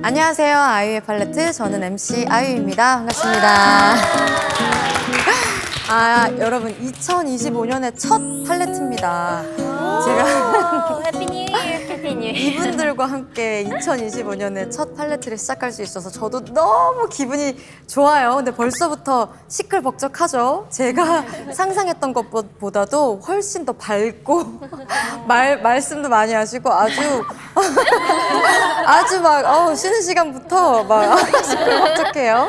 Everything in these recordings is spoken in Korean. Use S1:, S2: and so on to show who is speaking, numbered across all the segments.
S1: 안녕하세요. 아이유의 팔레트. 저는 MC 아이유입니다. 반갑습니다. 여러분 2025년의 첫 팔레트입니다. 제가
S2: 해피 뉴 이어, 해피 뉴 이어.
S1: 이분들과 함께 2025년의 첫 팔레트를 시작할 수 있어서 저도 너무 기분이 좋아요. 근데 벌써부터 시끌벅적하죠. 제가 상상했던 것보다도 훨씬 더 밝고 말씀도 많이 하시고 아주 막 쉬는 시간부터 막 시끌벅적해요.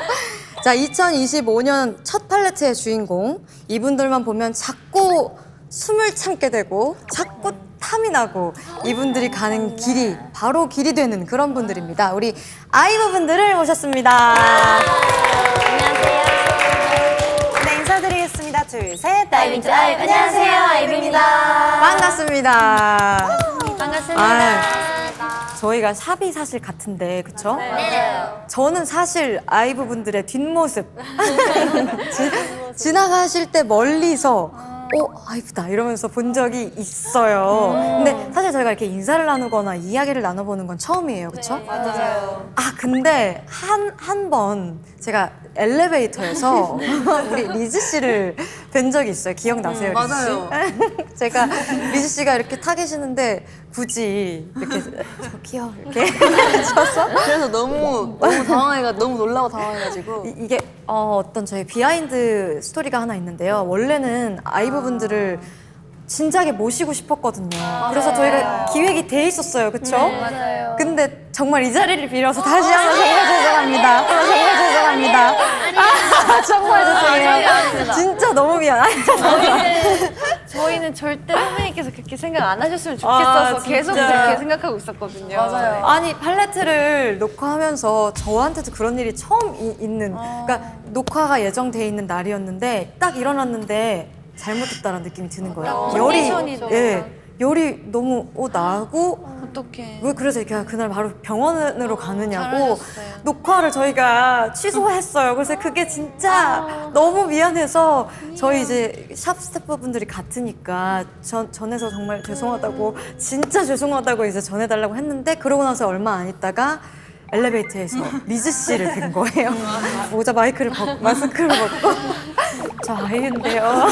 S1: 자, 2025년 첫 팔레트의 주인공, 이분들만 보면 자꾸 숨을 참게 되고 자꾸 탐이 나고 이분들이 가는 길이 바로 길이 되는 그런 분들입니다. 우리 아이브 분들을 모셨습니다.
S2: 안녕하세요.
S1: 네, 인사드리겠습니다. 둘, 셋.
S2: 다이빙즈 아이브. 안녕하세요, 아이브입니다.
S1: 반갑습니다.
S2: 반갑습니다.
S1: 저희가 삽이 사실 같은데, 그쵸?
S2: 네.
S1: 저는 사실 아이브 분들의 뒷모습 지나가실 때 멀리서 아이브다 이러면서 본 적이 있어요. 근데 사실 저희가 이렇게 인사를 나누거나 이야기를 나눠보는 건 처음이에요, 그쵸?
S2: 네, 맞아요.
S1: 근데 한 번 제가 엘리베이터에서 우리 리즈 씨를 뵌 적이 있어요. 기억나세요, 리즈 씨?
S3: 맞아요.
S1: 제가 리즈 씨가 이렇게 타 계시는데 굳이 이렇게 저기요 이렇게 쳐서
S3: 그래서 너무 너무 놀라고 당황해가지고
S1: 이게 어떤 저희 비하인드 스토리가 하나 있는데요. 원래는 아이브 분들을 진작에 모시고 싶었거든요. 그래서 저희가 기획이 돼 있었어요. 그쵸?
S2: 맞아요.
S1: 근데 정말 이 자리를 빌어서 다시 한번 정말 죄송합니다. 정말 죄송합니다. 정말 죄송해요. 진짜 너무 미안해요.
S4: 저희는 절대 선배님께서 그렇게 생각 안 하셨으면 좋겠어서
S1: 진짜.
S4: 계속 그렇게 생각하고 있었거든요.
S3: 맞아요.
S1: 아니 팔레트를 녹화하면서 저한테도 그런 일이 처음 있는 그러니까 녹화가 예정돼 있는 날이었는데 딱 일어났는데 잘못했다라는 느낌이 드는 거예요.
S4: 컨디션이죠.
S1: 열이 너무 나고
S4: 어떡해.
S1: 왜 그래서 이렇게 그날 바로 병원으로 가느냐고
S4: 잘하셨어요.
S1: 녹화를 저희가 취소했어요. 그래서 그게 진짜 너무 미안해서 저희 이제 샵 스태프분들이 같으니까 전해서 정말 죄송하다고 진짜 죄송하다고 이제 전해달라고 했는데 그러고 나서 얼마 안 있다가 엘리베이터에서 리즈 씨를 뵌 거예요. 모자 마스크를 벗고 저 아이인데요.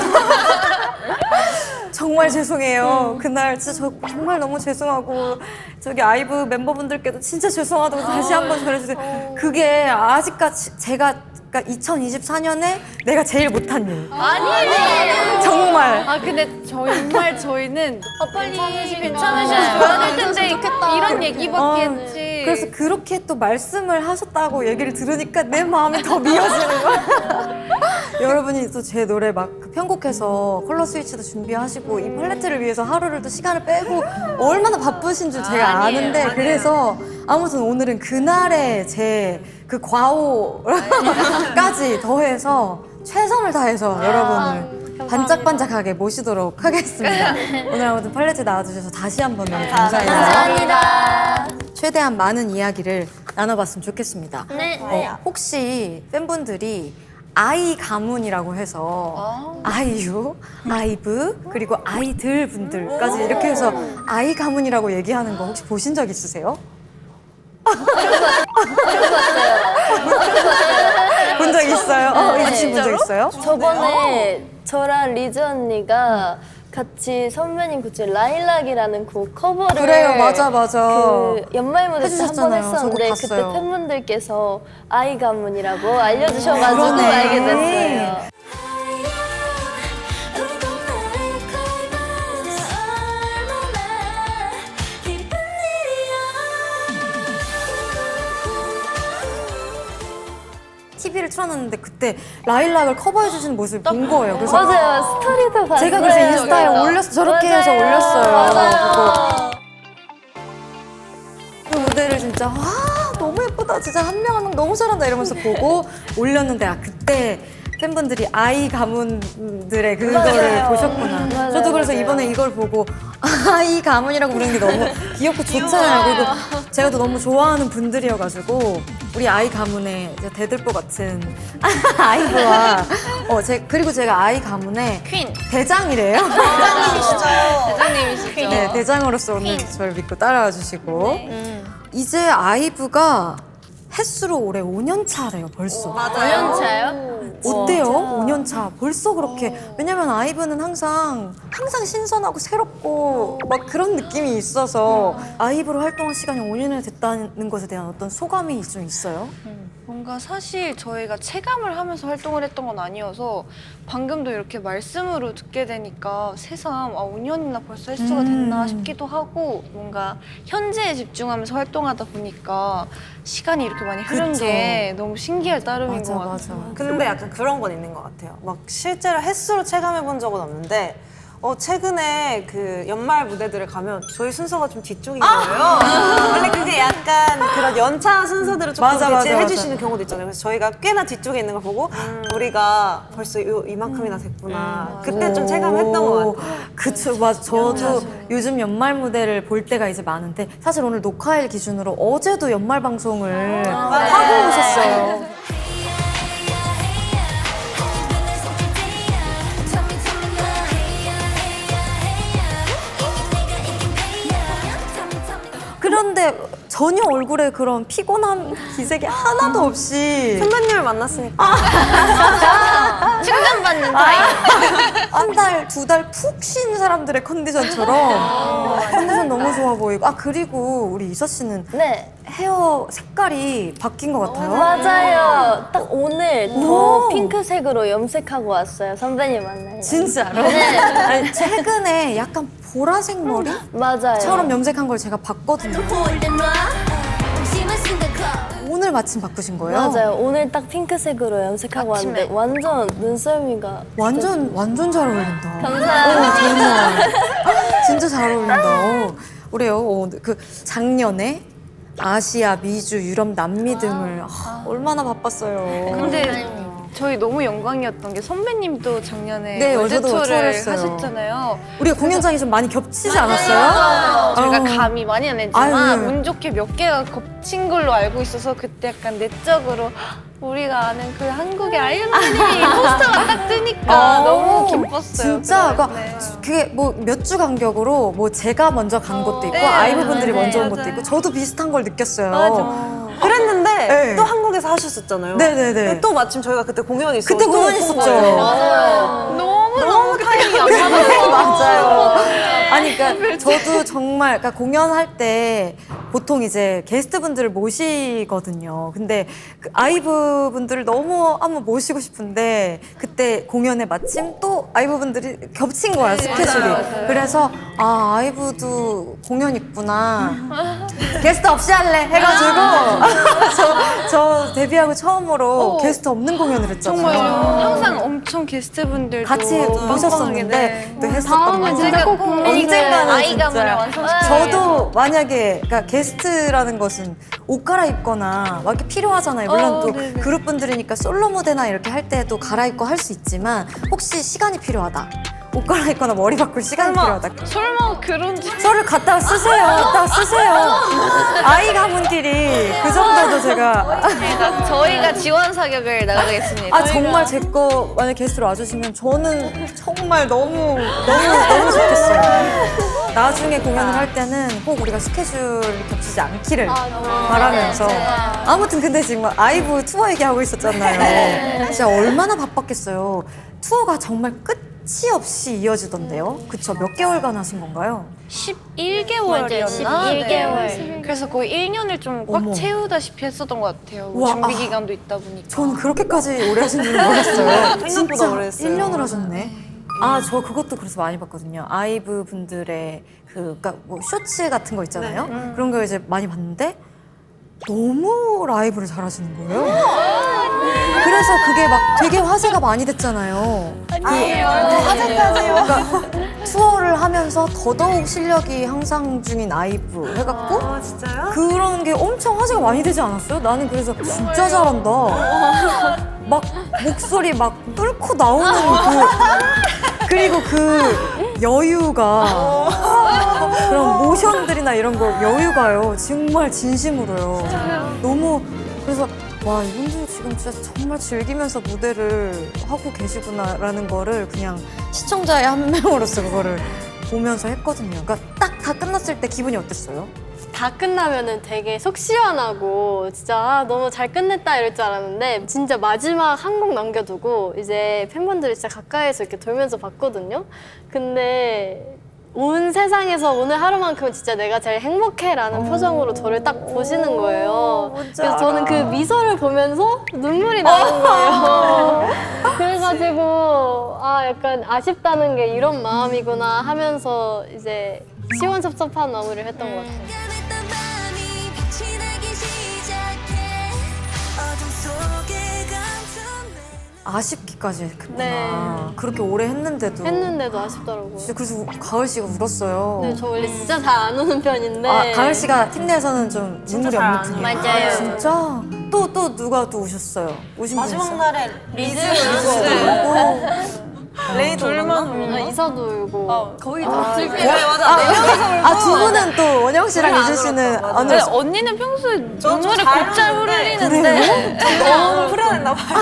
S1: 정말 죄송해요. 그날 진짜 정말 너무 죄송하고 저기 아이브 멤버분들께도 진짜 죄송하다고 다시 한번 전해주세요. 그게 아직까지 제가 그러니까 2024년에 내가 제일 못한 일.
S4: 아니에요.
S1: 정말.
S4: 근데 정말 저희는
S2: 빨리
S4: 괜찮으시면 좋아야 될 텐데 이런 얘기밖에 했지.
S1: 그래서 그렇게 또 말씀을 하셨다고 얘기를 들으니까 내 마음이 더 미어지는 거야. 여러분이 또 제 노래 막 편곡해서 컬러 스위치도 준비하시고 이 팔레트를 위해서 하루를 또 시간을 빼고 얼마나 바쁘신 줄 제가 아는데 그래서 아무튼 오늘은 그날의 제 그 과오까지 더해서 최선을 다해서 여러분을 반짝반짝하게 모시도록 하겠습니다. 오늘 아무튼 팔레트 나와주셔서 다시 한 번 너무 감사해요.
S2: 감사합니다.
S1: 최대한 많은 이야기를 나눠봤으면 좋겠습니다.
S2: 네.
S1: 혹시 팬분들이 아이 가문이라고 해서 아이유, 아이브, 그리고 아이들 분들까지 이렇게 해서 아이 가문이라고 얘기하는 거 혹시 보신 적 있으세요? 본 적 있어요? 혹시 본 적 있어요?
S5: 저번에 저랑 리즈 언니가 같이 선배님 굿즈 라일락이라는 곡 커버를
S1: 그래요, 맞아.
S5: 그 연말 무대 때 한 번
S1: 해주셨잖아요.
S5: 했었는데
S1: 저거 봤어요.
S5: 그때 팬분들께서 아이 가문이라고 알려주셔가지고
S1: 그러네.
S5: 알게 됐어요.
S1: TV를 틀어놨는데 그때 라일락을 커버해주시는 모습을 본 거예요. 그래서
S5: 맞아요. 스토리도 봤어요.
S1: 제가 그래서 인스타에 올렸어요. 저렇게 해서 올렸어요.
S5: 맞아요.
S1: 그 무대를 진짜 너무 예쁘다. 진짜 한 명 한 명 너무 잘한다 이러면서 보고 올렸는데 그때 팬분들이 아이 가문들의 그거를 보셨구나.
S5: 맞아요,
S1: 저도 그래서
S5: 맞아요.
S1: 이번에 이걸 보고 아이 가문이라고 부르는 게 너무 귀엽고 좋잖아요. 그리고 제가 또 너무 좋아하는 분들이어가지고 우리 아이 가문의 이제 대들보 같은 아이브와 그리고 제가 아이 가문의
S4: 퀸.
S1: 대장이래요.
S4: 대장님이시죠.
S1: 네, 대장으로서 오늘 저를 믿고 따라와 주시고 이제 아이브가 횟수로 올해 5년 차래요, 벌써.
S2: 몇 차요?
S1: 어때요? 5년 차. 벌써 그렇게. 왜냐면 아이브는 항상 신선하고 새롭고 막 그런 느낌이 있어서 아이브로 활동한 시간이 5년이 됐다는 것에 대한 어떤 소감이 좀 있어요?
S4: 뭔가 사실 저희가 체감을 하면서 활동을 했던 건 아니어서 방금도 이렇게 말씀으로 듣게 되니까 새삼 5년이나 벌써 횟수가 됐나 싶기도 하고 뭔가 현재에 집중하면서 활동하다 보니까 시간이 이렇게 많이 흐른
S1: 그쵸.
S4: 게 너무 신기할 따름인
S1: 맞아,
S4: 것 같아요.
S1: 맞아.
S3: 근데 약간 그런 건 있는 것 같아요. 막 실제로 횟수로 체감해 본 적은 없는데 최근에 그 연말 무대들을 가면 저희 순서가 좀 뒤쪽인 거예요. 원래 그게 약간 그런 연차 순서들을 조금
S1: 맞아, 맞아,
S3: 대체해
S1: 맞아.
S3: 주시는 경우도 있잖아요. 그래서 저희가 꽤나 뒤쪽에 있는 걸 보고 우리가 벌써 이만큼이나 됐구나. 그때 좀 체감했던 것 같아요.
S1: 그쵸, 맞아. 저도 요즘 연말 무대를 볼 때가 이제 많은데 사실 오늘 녹화일 기준으로 어제도 연말 방송을 하고 오셨어요. 그런데 전혀 얼굴에 그런 피곤한 기색이 하나도 없이
S3: 선배님을 만났으니까.
S2: 충전받는 타임.
S1: 한 달, 두 달 푹 쉰 사람들의 컨디션처럼 컨디션 너무 좋아 보이고. 그리고 우리 이서 씨는
S5: 네.
S1: 헤어 색깔이 바뀐 것 같아요.
S5: 맞아요. 딱 오늘
S1: 오.
S5: 더 핑크색으로 염색하고 왔어요. 선배님 만나요.
S1: 진짜로?
S5: 네.
S1: 아니, 최근에 약간 보라색 머리처럼
S5: 맞아요.
S1: 염색한 걸 제가 봤거든요. 오늘 마침 바꾸신 거예요?
S5: 맞아요. 오늘 딱 핑크색으로 염색하고
S4: 아침에.
S5: 왔는데 완전 눈썰미가
S1: 완전 잘 어울린다.
S5: 감사합니다.
S1: 정말 진짜 잘 어울린다. 그래요. 그 작년에 아시아, 미주, 유럽, 남미 등을 얼마나 바빴어요.
S4: 근데 저희 너무 영광이었던 게 선배님도 작년에
S1: 네,
S4: 월드
S1: 저도
S4: 투어를
S1: 투어를 했어요.
S4: 하셨잖아요.
S1: 우리가 공연장이 좀 많이 겹치지 않았어요?
S4: 저희가
S1: 아유.
S4: 감이 많이 안 했지만
S1: 아유.
S4: 운 좋게 몇 개가 겹친 걸로 알고 있어서 그때 약간 내적으로 우리가 아는 그 한국의 아이언맨이 포스터가 딱 뜨니까 너무 기뻤어요.
S1: 진짜
S4: 그날.
S1: 그러니까 그게 뭐 몇 주 간격으로 뭐 제가 먼저 간 것도 있고
S4: 네,
S1: 아이브 분들이
S4: 맞아요.
S1: 먼저 온 것도
S4: 맞아요.
S1: 있고 저도 비슷한 걸 느꼈어요.
S4: 맞아.
S3: 그랬는데
S1: 네.
S3: 또 한국에서 하셨었잖아요.
S1: 네네네.
S3: 또 마침 저희가 그때 공연이 있어서
S1: 그때
S3: 또
S1: 공연
S3: 본
S1: 있었죠.
S3: 거예요.
S4: 너무 타이밍이 안 맞아서
S1: 맞아요. 아니, 그러니까 저도 정말, 그러니까 공연할 때 보통 이제 게스트 분들을 모시거든요. 근데 그 아이브 분들을 너무 한번 모시고 싶은데 그때 공연에 마침 또 아이브 분들이 겹친 거야, 스케줄이.
S4: 맞아요.
S1: 그래서 아이브도 공연 있구나. 게스트 없이 할래 해가지고 저 데뷔하고 처음으로 게스트 없는 공연을 했잖아요.
S4: 정말 항상 엄청 게스트분들도
S1: 같이
S4: 빵빵하게,
S1: 모셨었는데
S4: 네.
S1: 또 했었던 거죠.
S4: 진짜 꼭
S1: 언젠가는
S4: 아이가문을
S1: 진짜.
S4: 완성시켜야
S1: 저도 만약에 그러니까 게스트라는 것은 옷 갈아입거나 막 이렇게 필요하잖아요. 물론 또
S4: 네네.
S1: 그룹 분들이니까 솔로 무대나 이렇게 할 때도 갈아입고 할 수 있지만 혹시 시간이 필요하다. 옷 갈아입거나 머리 바꿀 시간이 필요하다.
S4: 설마 그런
S1: 저를 갖다가 쓰세요. 갖다가 쓰세요. 아이 가문끼리 그 정도도 제가
S4: 저희가 지원 사격을 나가겠습니다.
S1: 정말 제 거 만약 게스트로 와주시면 저는 정말 너무 좋겠어요. 나중에 공연을 할 때는 꼭 우리가 스케줄이 겹치지 않기를 바라면서 아무튼 근데 지금 아이브 투어 얘기하고 있었잖아요. 진짜 얼마나 바빴겠어요. 투어가 정말 끝이 없이 이어지던데요. 그쵸? 몇 개월간 하신 건가요?
S4: 11개월이었나?
S2: 맞아요, 11개월.
S4: 그래서 거의 1년을 좀
S1: 어머.
S4: 꽉 채우다시피 했었던 것 같아요.
S1: 우와,
S4: 준비 기간도 있다 보니까.
S1: 전 그렇게까지 오래 하신 줄은 몰랐어요.
S3: 생각보다 오래 했어요.
S1: 1년을 하셨네. 저 그것도 그래서 많이 봤거든요. 아이브 분들의 그러니까 뭐 쇼츠 같은 거 있잖아요. 그런 거 이제 많이 봤는데 너무 라이브를 잘하시는 거예요. 그래서 그게 막 되게 화제가 많이 됐잖아요. 화제까지요. 그러니까 투어를 하면서 더더욱 실력이 향상 중인 아이브 해갖고
S3: 진짜요?
S1: 그런 게 엄청 화제가 많이 되지 않았어요? 나는 그래서 진짜 잘한다. 막 목소리 막 뚫고 나오는 그리고 그 여유가 그런 모션들이나 이런 거 여유가요. 정말 진심으로요. 너무 그래서 와 이분들 지금 진짜 정말 즐기면서 무대를 하고 계시구나라는 거를 그냥 시청자의 한 명으로서 그거를 보면서 했거든요. 그러니까 딱 다 끝났을 때 기분이 어땠어요?
S5: 다 끝나면은 되게 속 시원하고 진짜 아, 너무 잘 끝냈다 이럴 줄 알았는데 진짜 마지막 한 곡 남겨두고 이제 팬분들이 진짜 가까이서 이렇게 돌면서 봤거든요. 근데 온 세상에서 오늘 하루만큼은 진짜 내가 제일 행복해라는 표정으로 저를 딱 보시는 거예요. 그래서 저는 그 미소를 보면서 눈물이 나는 거예요. 그래가지고 아 약간 아쉽다는 게 이런 마음이구나 하면서 이제 시원섭섭한 마무리를 했던 것 같아요.
S6: 변했던 밤이 빛이 나기 시작해 어둠 속에 감춰내
S1: 아쉽기까지 했구나.
S5: 네.
S1: 그렇게 오래 했는데도.
S5: 했는데도 아쉽더라고요.
S1: 진짜 그래서 가을 씨가 울었어요.
S5: 네, 저 원래 진짜 잘 안 우는 편인데
S1: 아, 가을 씨가 팀 내에서는 좀 눈물이 없는 편이에요.
S2: 맞아요.
S1: 진짜? 또 누가 또 우셨어요? 우신 분
S3: 마지막
S1: 있어요?
S3: 날에
S2: 리즈
S3: 레이도 울었나?
S5: 아, 이서도 울고
S2: 거의 다
S3: 네 맞아. 네 명이서
S1: 아, 두 분은 또 원영 씨랑
S3: 우리는 안
S1: 이주 씨는
S3: 울었다. 맞아.
S1: 안
S4: 근데
S1: 울었어요?
S4: 언니는 평소에 눈물을
S3: 잘
S4: 곧잘
S3: 흐르는데.
S4: 흘리는데
S3: 너무 후련했나 봐요.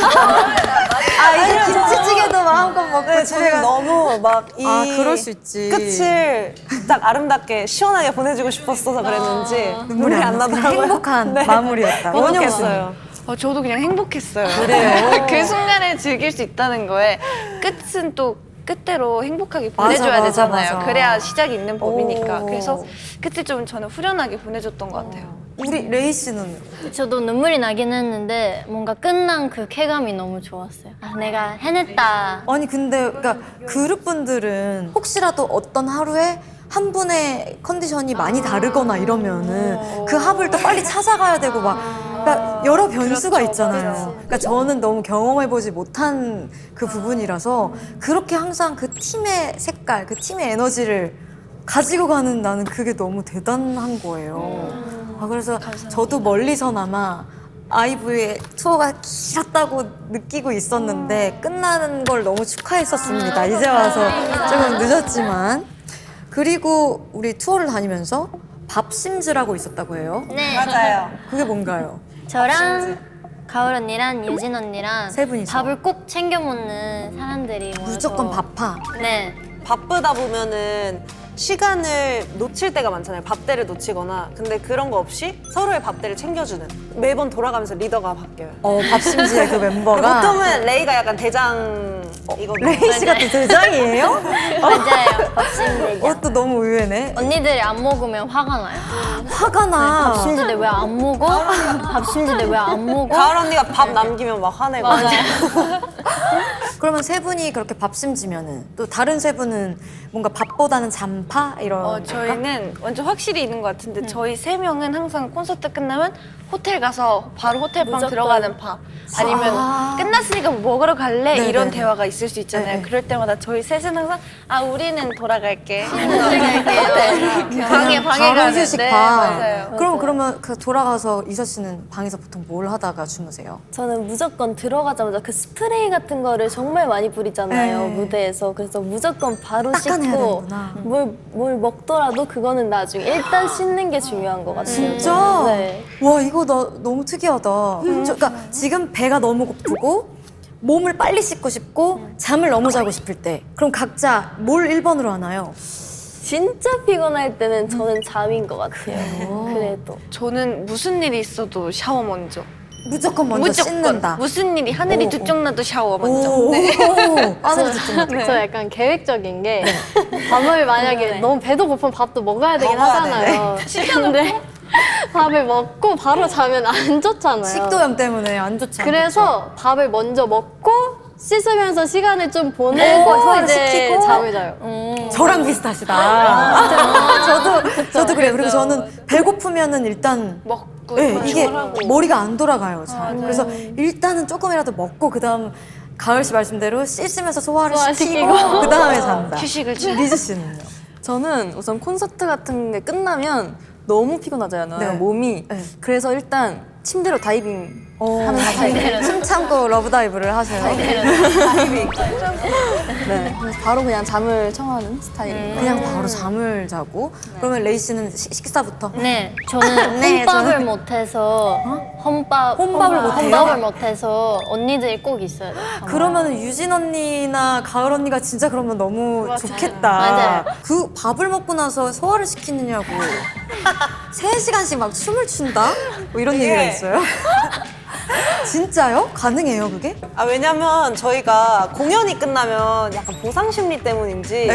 S1: 아, 이제 김치찌개도 마음껏 먹고
S3: 네,
S1: 집에
S3: 저는
S1: 가.
S3: 너무 막 이
S1: 아, 그럴 수 있지.
S3: 끝을 딱 아름답게 시원하게 보내주고 싶었어서 그랬는지 눈물이 안 나더라고요.
S1: 행복한
S3: 네.
S1: 마무리였다. 원영 씨는?
S3: 행복했어요.
S4: 저도 그냥 행복했어요. 그래요? 그 순간을 즐길 수 있다는 거에 끝은 또 끝대로 행복하게 보내줘야
S1: 맞아,
S4: 되잖아요.
S1: 맞아.
S4: 그래야 시작이 있는 법이니까.
S1: 오.
S4: 그래서 끝을 좀 저는 후련하게 보내줬던 것 같아요.
S1: 우리 레이 씨는
S2: 저도 눈물이 나긴 했는데 뭔가 끝난 그 쾌감이 너무 좋았어요. 아, 내가 해냈다.
S1: 아니 근데 그러니까 그룹 분들은 혹시라도 어떤 하루에 한 분의 컨디션이 많이 다르거나 이러면은 그 합을 또 빨리 찾아가야 되고 막 그러니까 여러 변수가 있잖아요. 그러니까 저는 너무 경험해보지 못한 그 부분이라서 그렇게 항상 그 팀의 색깔, 그 팀의 에너지를 가지고 가는 나는 그게 너무 대단한 거예요. 아, 그래서 저도 멀리서나마 아이브의 투어가 길었다고 느끼고 있었는데 끝나는 걸 너무 축하했었습니다. 이제 와서 조금 늦었지만. 그리고 우리 투어를 다니면서 밥심즈라고 있었다고 해요.
S2: 네.
S3: 맞아요.
S1: 그게 뭔가요?
S2: 저랑 가을 언니랑 유진 언니랑
S1: 세 분이서.
S2: 밥을 꼭 챙겨 먹는 사람들이 모여서
S1: 무조건 밥파.
S2: 네.
S3: 바쁘다 보면은 시간을 놓칠 때가 많잖아요. 밥대를 놓치거나. 근데 그런 거 없이 서로의 밥대를 챙겨주는. 매번 돌아가면서 리더가 바뀌어요.
S1: 밥심즈의 그 멤버가.
S3: 보통은 레이가 약간 대장이거든요.
S1: 레이 씨가 또 대장이에요?
S2: 맞아요. 밥심들.
S1: 또 너무 의외네.
S2: 언니들이 안 먹으면 화가 나요.
S1: 화가 나.
S2: 밥심지들 왜 안 먹어? 밥심지들 왜 안 먹어?
S3: 가을 언니가 밥 남기면 막 화내고.
S1: 그러면 세 분이 그렇게 밥심지면은 또 다른 세 분은 뭔가 밥보다는 잠파 이런.
S4: 저희는 완전 확실히 있는 것 같은데 저희 세 명은 항상 콘서트 끝나면 호텔 가서 바로 호텔방
S5: 무조건.
S4: 들어가는 밥 아니면 끝났으니까 뭐 먹으러 갈래?
S1: 네,
S4: 이런
S1: 네.
S4: 대화가 있을 수 있잖아요.
S1: 네.
S4: 그럴 때마다 저희 셋은 항상 우리는 돌아갈게. 방에
S1: 바로
S4: 가는데
S1: 휴식파.
S4: 맞아요.
S1: 그러면 그 돌아가서 이서 씨는 방에서 보통 뭘 하다가 주무세요?
S5: 저는 무조건 들어가자마자 그 스프레이 같은 거를 정말 많이 뿌리잖아요,
S1: 네.
S5: 무대에서. 그래서 무조건 바로
S1: 닦아내야
S5: 씻고
S1: 되는구나.
S5: 뭘 먹더라도 그거는 나중에 일단 씻는 게 중요한 것 같아요.
S1: 진짜?
S5: 네.
S1: 와 이거 나 너무 특이하다. 그러니까 지금 배가 너무 고프고 몸을 빨리 씻고 싶고 잠을 너무 자고 싶을 때 그럼 각자 뭘 1번으로 하나요?
S5: 진짜 피곤할 때는 저는 잠인 것 같아요. 그래도.
S4: 저는 무슨 일이 있어도 샤워 먼저.
S1: 무조건 먼저 씻는다.
S4: 무슨 일이 하늘이
S1: 오,
S4: 두 쪽 나도 샤워 먼저.
S1: 오,
S4: 네.
S1: 하늘이 듣죠.
S5: 저 약간 계획적인 게 밥을 만약에 너무 배도 고프면 밥도 먹어야 되긴
S3: 먹어야
S5: 하잖아요. 근데 밥을 먹고 바로 자면 안 좋잖아요.
S1: 식도염 때문에 안 좋죠.
S5: 그래서 밥을 먼저 먹고 씻으면서 시간을 좀 보내고
S1: 소화를
S5: 이제
S1: 시키고?
S5: 잠을 자요.
S1: 저랑 비슷하시다. 저도 그래요. 그리고 저는 배고프면은 일단
S4: 먹고
S1: 네, 이게 머리가 안 돌아가요. 잘. 그래서 일단은 조금이라도 먹고 그다음 가을 씨 말씀대로 씻으면서 소화를 시키고
S5: 소화시키고.
S1: 그다음에 잔다.
S4: 휴식을 취
S1: 리즈 씨는요?
S7: 저는 우선 콘서트 같은 게 끝나면 너무 피곤하잖아요,
S1: 네.
S7: 몸이.
S1: 네.
S7: 그래서 일단 침대로 다이빙
S2: 하는 스타일이에요.
S1: 숨 참고 러브다이브를 하세요.
S7: 네. 그래서 바로 그냥 잠을 청하는 스타일이에요.
S1: 그냥 바로 잠을 자고. 그러면 레이 씨는 식사부터?
S2: 네, 저는
S1: 네,
S2: 혼밥을
S1: 저는-
S2: 못해서
S1: 혼밥을 못해요?
S2: 혼밥을 못해서 언니들이 꼭 있어야 돼요.
S1: 그러면 유진 언니나 가을 언니가 진짜 그러면 너무 좋겠다.
S2: 맞아요.
S1: 그 밥을 먹고 나서 소화를 시키느냐고 3시간씩 막 춤을 춘다? 뭐 이런 얘기가 있어요. 진짜요? 가능해요 그게?
S3: 왜냐면 저희가 공연이 끝나면 약간 보상 심리 때문인지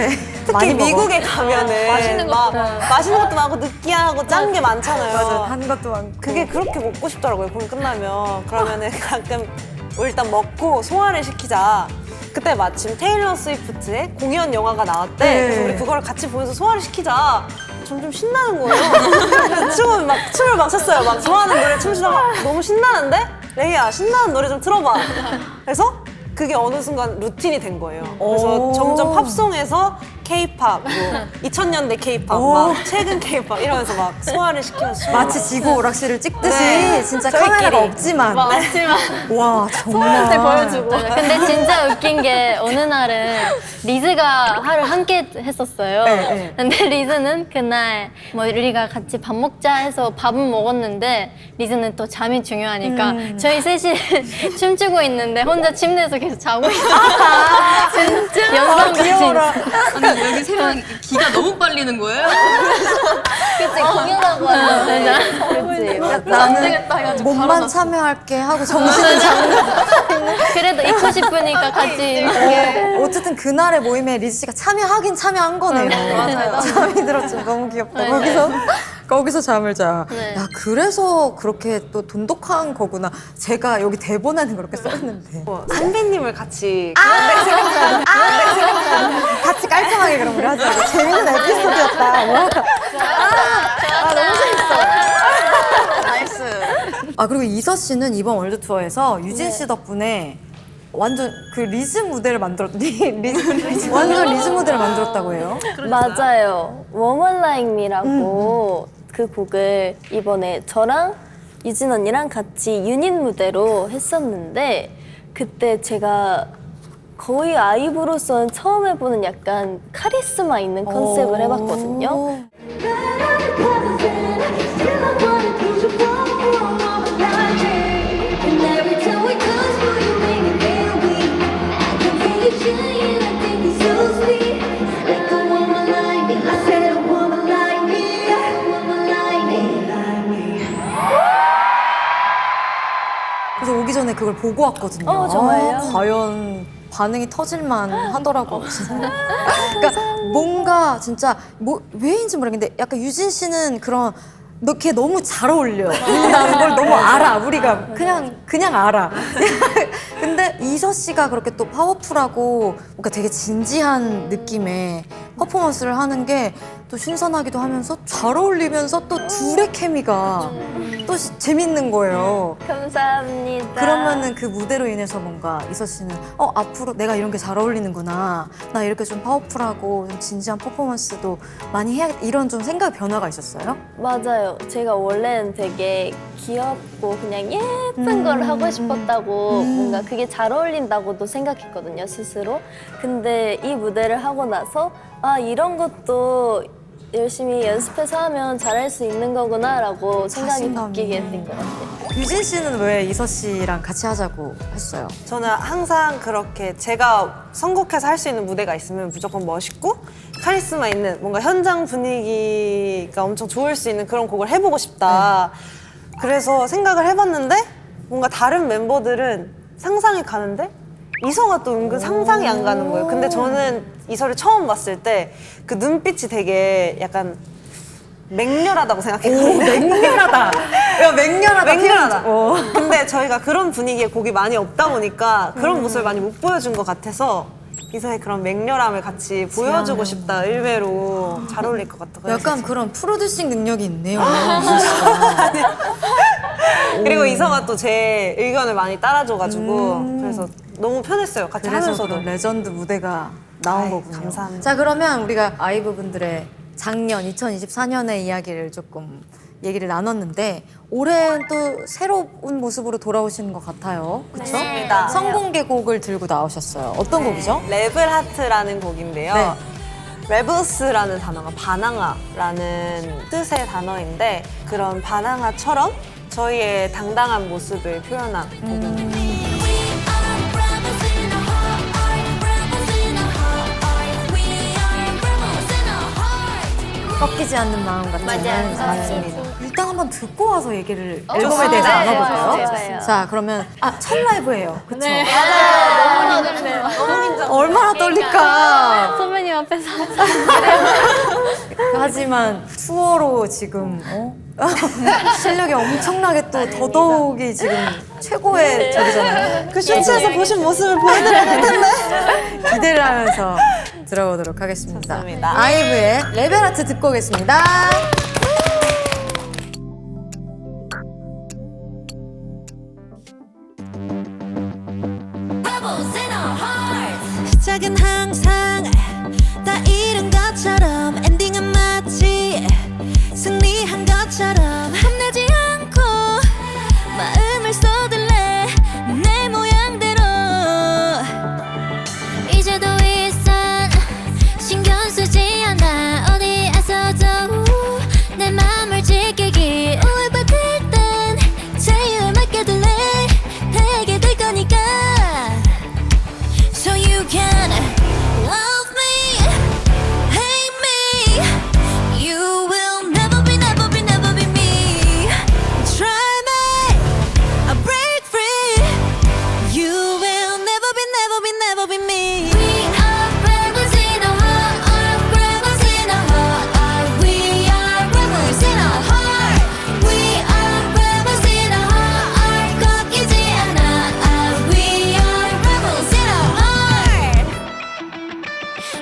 S3: 특히
S1: 많이 먹어.
S3: 미국에 가면은 맛있는 것도 많고 느끼하고 짠 게 많잖아요.
S1: 맞아, 단 것도 많고.
S3: 그게 그렇게 먹고 싶더라고요. 공연 끝나면. 그러면은 가끔 일단 먹고 소화를 시키자. 그때 마침 테일러 스위프트의 공연 영화가 나왔대.
S1: 네.
S3: 그래서 우리 그걸 같이 보면서 소화를 시키자. 점점 신나는 거예요. 춤을 막 췄어요. 막 좋아하는 노래 춤추다가 너무 신나는데? 레이야, 신나는 노래 좀 틀어봐. 그래서 그게 어느 순간 루틴이 된 거예요. 그래서
S1: 오.
S3: 점점 팝송에서 K-팝, 뭐 2000년대 K-팝, 막 최근 K-팝 이러면서 막 소화를 시키면서
S1: 마치 지구 오락실을 찍듯이
S3: 네.
S1: 진짜
S3: 저희끼리.
S1: 카메라가 없지만 와 정말
S5: 보여주고.
S2: 근데 진짜 웃긴 게 어느 날은 리즈가 하루 함께 했었어요.
S1: 네, 네.
S2: 근데 리즈는 그날 뭐 우리가 같이 밥 먹자 해서 밥은 먹었는데 리즈는 또 잠이 중요하니까 저희 셋이 춤추고 있는데 혼자 침대에서 계속 자고 있어요. 진짜 영상까지.
S7: 여기 세 명 기가 너무 빨리는 거예요?
S2: 그치 공연하고 하죠. 그치.
S1: 나는 몸만 참여할게 하고 정신을 잡는
S2: 그래도 있고 싶으니까 같이 이렇게.
S1: 어쨌든 그날의 모임에 리즈 씨가 참여하긴 참여한 거네요.
S3: 맞아요.
S1: 잠이 들었죠. 너무 귀엽다. 거기서 잠을 자.
S2: 네.
S1: 야 그래서 그렇게 또 돈독한 거구나. 제가 여기 대본에는 그렇게 써있는데
S3: 선배님을 같이
S1: 같이 깔끔하게 그럼 우리 하자. 재밌는 에피소드였다. 와. 너무 재밌어.
S7: 나이스.
S1: 그리고 이서 씨는 이번 월드 투어에서 유진 씨 덕분에 완전 그 리즈 무대를 만들었더니 완전 리즈 무대를 만들었다고 해요.
S8: 맞아요. Woman Like Me라고 그 곡을 이번에 저랑 유진 언니랑 같이 유닛 무대로 했었는데 그때 제가 거의 아이브로서는 처음 해보는 약간 카리스마 있는 컨셉을 해봤거든요.
S1: 그래서 오기 전에 그걸 보고 왔거든요.
S8: 정말요?
S1: 과연 반응이 터질만 하더라고요. 그러니까 뭔가 진짜 왜인지 모르겠는데 약간 유진 씨는 그런 걔 너무 잘 어울려.라는 걸 너무 알아. 우리가 그냥 알아. 근데 이서 씨가 그렇게 또 파워풀하고 뭔가 되게 진지한 느낌의 퍼포먼스를 하는 게 또 신선하기도 하면서 잘 어울리면서 또 둘의 케미가 또 재밌는 거예요.
S8: 감사합니다.
S1: 그러면은 그 무대로 인해서 뭔가 이서 씨는 앞으로 내가 이런 게 잘 어울리는구나. 나 이렇게 좀 파워풀하고 좀 진지한 퍼포먼스도 많이 해야겠다. 이런 좀 생각 변화가 있었어요?
S8: 맞아요. 제가 원래는 되게 귀엽고 그냥 예쁜 걸 하고 싶었다고 뭔가 그게 잘 어울린다고도 생각했거든요, 스스로. 근데 이 무대를 하고 나서 이런 것도 열심히 연습해서 하면 잘할 수 있는 거구나라고 생각이
S1: 자신감이.
S8: 바뀌게 된 것 같아요.
S1: 유진 씨는 왜 이서 씨랑 같이 하자고 했어요?
S3: 저는 항상 그렇게 제가 선곡해서 할 수 있는 무대가 있으면 무조건 멋있고 카리스마 있는 뭔가 현장 분위기가 엄청 좋을 수 있는 그런 곡을 해보고 싶다. 그래서 생각을 해봤는데 뭔가 다른 멤버들은 상상이 가는데 이서가 또 은근 상상이 안 가는 거예요. 근데 저는 이서를 처음 봤을 때 그 눈빛이 되게 약간 맹렬하다고 생각했거든요.
S1: 맹렬하다. 야, 맹렬하다.
S3: 근데 저희가 그런 분위기의 곡이 많이 없다 보니까 그런 모습을 많이 못 보여준 것 같아서 이서의 그런 맹렬함을 같이 보여주고 싶다. 의외로 잘 어울릴 것 같다고
S1: 약간 그런 프로듀싱 능력이 있네요. 이서 씨가.
S3: 그리고 이서가 또 제 의견을 많이 따라줘가지고 그래서 너무 편했어요. 같이
S1: 그래서
S3: 하면서도.
S1: 그런 레전드 무대가 나온
S3: 아이,
S1: 거군요.
S3: 감사합니다.
S1: 자, 그러면 우리가 아이브 분들의 작년 2024년의 이야기를 조금 얘기를 나눴는데 올해는 또 새로운 모습으로 돌아오시는 것 같아요. 그렇죠?
S3: 맞습니다.
S1: 성공개곡을 들고 나오셨어요. 어떤 곡이죠?
S3: 레벨 하트라는 곡인데요.
S1: 네.
S3: 레브스라는 단어가 바나나라는 뜻의 단어인데 그런 바나나처럼 저희의 당당한 모습을 표현한 곡입니다.
S6: We are rebels in our heart, rebels in our heart. We are rebels in our heart.
S1: 꺾이지 않는 마음 같은.
S2: 맞아요.
S3: 맞습니다.
S1: 일단 한번 듣고 와서 얘기를 앨범에 대해서
S2: 네,
S1: 나눠볼까요?
S2: 좋아요.
S1: 자, 그러면 첫 라이브예요. 그렇죠?
S3: 너무 긴장.
S1: 얼마나 떨릴까?
S5: 선배님 앞에서
S1: 하지만 투어로 지금 실력이 엄청나게 또 더더욱이 지금 최고의 저기잖아요.
S3: 그 쇼츠에서 보신 모습을 보여드려야 될 텐데.
S1: 기대를 하면서 들어보도록 하겠습니다.
S3: 좋습니다.
S1: 아이브의 레벨 아트 듣고 오겠습니다.
S6: Rebels in our hearts. 시작은 항상 다 잃은 것처럼 엔딩은 마치 승리한 것처럼 겁내지 않고 마음을 쏟을래 내 모양대로 이제 더 이상 신경 쓰지 않아 어디에서도 내 맘을 지키기 우울받을 땐 자유를 맡겨둘래 되게 될 거니까 So you can love me, hate me. You will never be, never be, never be me. Try me, I break free. You will never be, never be, never be me. We are rebels in our heart, rebels in our heart. We are rebels in our heart. We are rebels in our heart. 꺾이지 않아. We are rebels in our heart.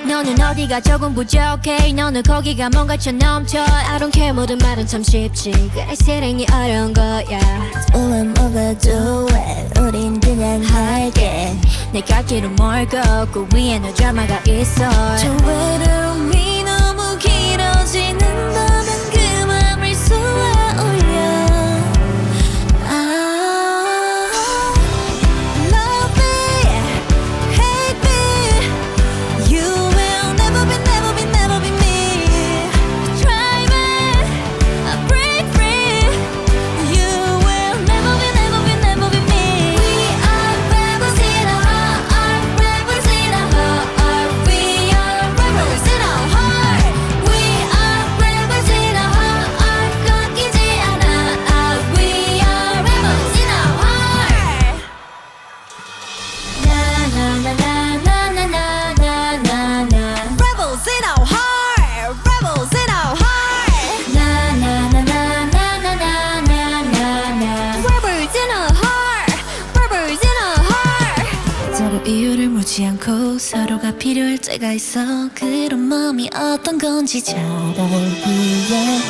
S6: 너는 어디가 조금 부족해 너는 거기가 뭔가 쳐 넘쳐 I don't care 모든 말은 참 쉽지 그래 실행이 어려운 거야 우린 뭐가 좋아 우린 그냥 할게 내 갈 길은 멀고 그 위에 너 드라마가 있어 저 외로움이 너무 길어지는다면 그 맘을 쏘아 올려 Love me, hate me. You will never be, never be, never be me. Try me, I break free. You will never be, never be, never be me. We are rebels in our heart, rebels in our heart. We are rebels in our heart. We are rebels in our heart. 꺾이지 않아. We are rebels in our heart. Rebels in our heart, rebels in our heart. Rebels in our heart, rebels in our heart. 서로 이유를 묻지 않고 서로가 필요할 때가 있어. 그런 마음이 어떤 건지 잘 알기에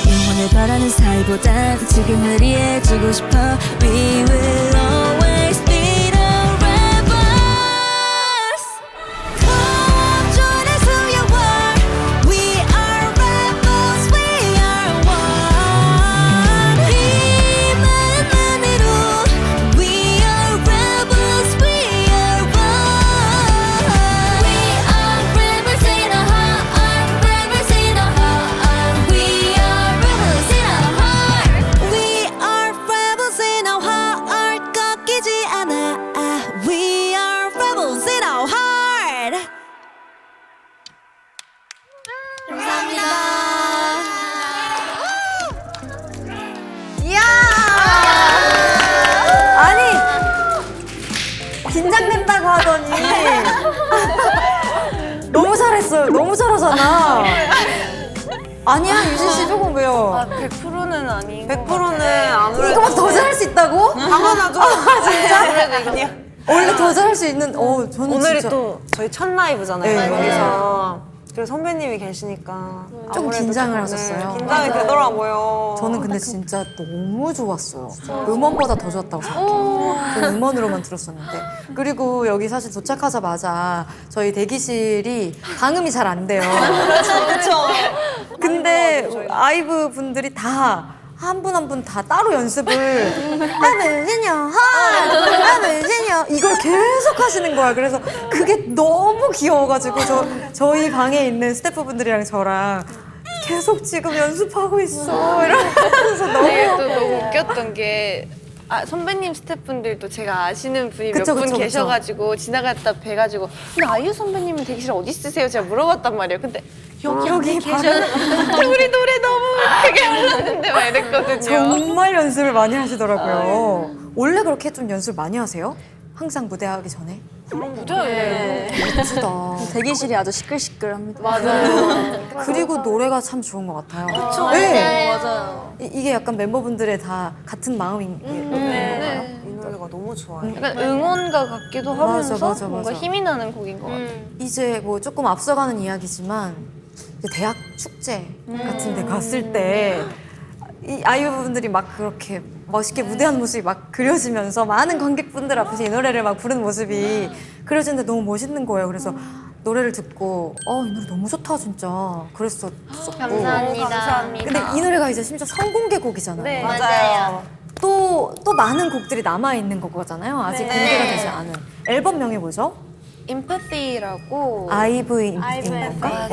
S6: 영원을 바라는 사이보단 지금을 이해해주고 싶어. We will always be the rebels. 걱정의 수요월 We are rebels, we are one. 이 마음만으로 We are rebels, we are one. We are rebels in our heart, rebels in our heart. We are rebels in our heart. We are rebels in our heart. 꺾이지 않아. We are rebels in our heart.
S1: 이야! 아니, 긴장된다고 하더니. 너무 잘했어요. 너무 잘하잖아. 아니야, 유진 씨 조금 왜요?
S4: 100%는 아닌
S3: 100%는 아무래도
S1: 이거보다 더 잘할 수 있다고?
S3: 당연하죠.
S1: 진짜?
S3: 아무래도
S1: 원래 더 잘할 수 있는, 저는
S3: 오늘이
S1: 진짜.
S3: 또 저희 첫 라이브잖아요.
S1: 네.
S3: 그래서 선배님이 계시니까
S1: 좀
S3: 아무래도
S1: 긴장을
S3: 네,
S1: 하셨어요.
S3: 긴장이 되더라고요.
S1: 저는 근데 진짜 너무 좋았어요. 음원보다 더 좋았다고 생각해요. 저는 음원으로만 들었었는데. 그리고 여기 사실 도착하자마자 저희 대기실이 방음이 잘 안 돼요.
S3: 그렇죠.
S1: 근데 아이브 분들이 다 한 분 한 분 다 따로 연습을 하면요 이걸 계속 하시는 거야. 그래서 그게 너무 귀여워가지고 저희 방에 있는 스태프분들이랑 저랑 계속 지금 연습하고 있어 이러면서
S4: 되게
S1: 너무
S4: 또 너무 웃겼던 게 선배님 스태프분들도 제가 아시는 분이
S1: 그쵸,
S4: 몇 분
S1: 그쵸, 그쵸.
S4: 계셔가지고 지나갔다 뵈가지고 근데 아이유 선배님은 대기실 어디 쓰세요? 제가 물어봤단 말이에요. 근데 여기 계셨는데 우리 노래 너무 크게 불렀는데 막 이랬거든요.
S1: 정말 연습을 많이 하시더라고요. 원래 그렇게 좀 연습 많이 하세요? 항상 무대하기 전에? 멋지다.
S7: 대기실이 아주 시끌시끌합니다.
S1: 그리고 노래가 참 좋은 것 같아요. 그쵸?
S8: 맞아요.
S1: 이게 약간 멤버분들의 다 같은 마음인 건가요?
S3: 이 노래가 너무 좋아요.
S4: 약간 응원가 같기도
S1: 맞아,
S4: 하면서
S1: 맞아,
S4: 뭔가
S1: 맞아.
S4: 힘이 나는 곡인 것 같아요.
S1: 이제 뭐 조금 앞서가는 이야기지만 이제 대학 축제 같은 데 갔을 때 이 아이유 분들이 막 그렇게 멋있게 무대하는 모습이 막 그려지면서 많은 관객분들 앞에서 이 노래를 막 부르는 모습이 그려지는데 너무 멋있는 거예요. 그래서 노래를 듣고 이 노래 너무 좋다 진짜 그랬었고
S2: 감사합니다.
S1: 근데 이 노래가 이제 심지어 선공개곡이잖아요.
S4: 네,
S2: 맞아요.
S1: 또 많은 곡들이 남아있는 거잖아요. 아직 공개가 되지 않은 앨범명이 뭐죠?
S4: Empathy라고
S1: IV인 건가?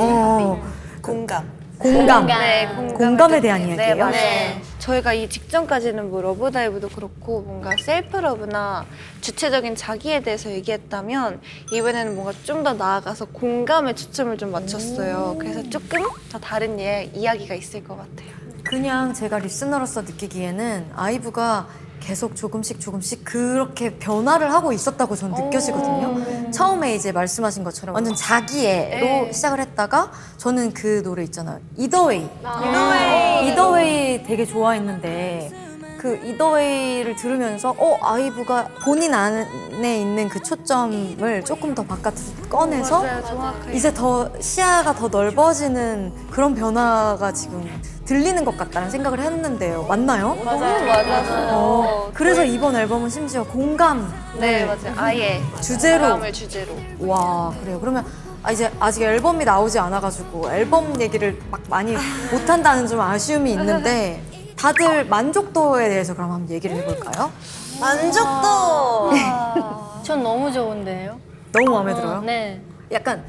S3: 공감.
S1: 공감.
S4: 네,
S1: 공감에 대한
S4: 네,
S1: 이야기예요?
S4: 맞아요.
S2: 네.
S4: 저희가 이 직전까지는 뭐 러브다이브도 그렇고 뭔가 셀프러브나 주체적인 자기에 대해서 얘기했다면 이번에는 뭔가 좀 더 나아가서 공감에 초점을 좀 맞췄어요. 그래서 조금 더 다른 이야기가 있을 것 같아요.
S1: 그냥 제가 리스너로서 느끼기에는 아이브가 계속 조금씩 그렇게 변화를 하고 있었다고 저는 느껴지거든요. 처음에 이제 말씀하신 것처럼 완전 자기애로 시작을 했다가 저는 그 노래 있잖아요. 이더웨이. 이더웨이 되게 좋아했는데 그 이더웨이를 들으면서 아이브가 본인 안에 있는 그 초점을 조금 더 바깥으로 꺼내서
S4: 맞아요, 정확하게.
S1: 이제 더 시야가 더 넓어지는 그런 변화가 지금 들리는 것 같다는 생각을 했는데요. 맞나요?
S4: 맞아요.
S1: 그래서 이번 앨범은 심지어 공감
S4: 네, 맞아요. 아예
S1: 주제로.
S4: 공감을 주제로.
S1: 와 그래요. 그러면 이제 아직 앨범이 나오지 않아가지고 앨범 얘기를 막 많이 못한다는 좀 아쉬움이 있는데 다들 만족도에 대해서 그럼 한번 얘기를 해볼까요?
S3: 만족도.
S2: 전 너무 좋은데요.
S1: 너무 마음에 들어요?
S2: 네.
S1: 약간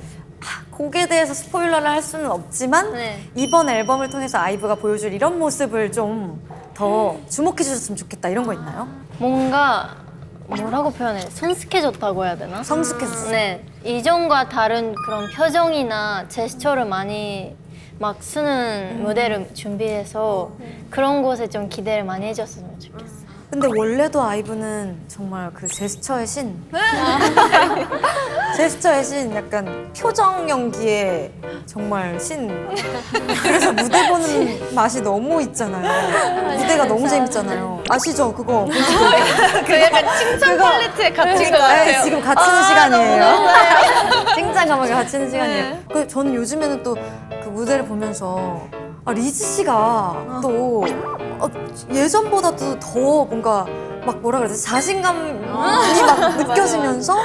S1: 곡에 대해서 스포일러를 할 수는 없지만
S2: 네.
S1: 이번 앨범을 통해서 아이브가 보여줄 이런 모습을 좀 더 주목해 주셨으면 좋겠다 이런 거 있나요?
S2: 뭔가 뭐라고 표현해? 성숙해졌다고 해야 되나?
S1: 성숙해졌어요.
S2: 네. 이전과 다른 그런 표정이나 제스처를 많이 막 쓰는 무대를 준비해서 그런 곳에 좀 기대를 많이 해줬으면 좋겠어요.
S1: 근데 원래도 아이브는 정말 그 제스처의 신. 제스처의 신, 약간 표정 연기의 정말 신. 그래서 무대 보는 맛이 너무 있잖아요. 무대가 너무 재밌잖아요. 아시죠? 그거.
S4: 그 약간 칭찬 팔레트에 갇힌 것
S1: 네,
S4: 같아요.
S1: 지금 갇히는 시간이에요. 칭찬감하게 갇히는 시간이에요. 저는 요즘에는 또 그 무대를 보면서 리즈 씨가 또 예전보다도 더 뭔가 막 뭐라 그러지 자신감이 막 느껴지면서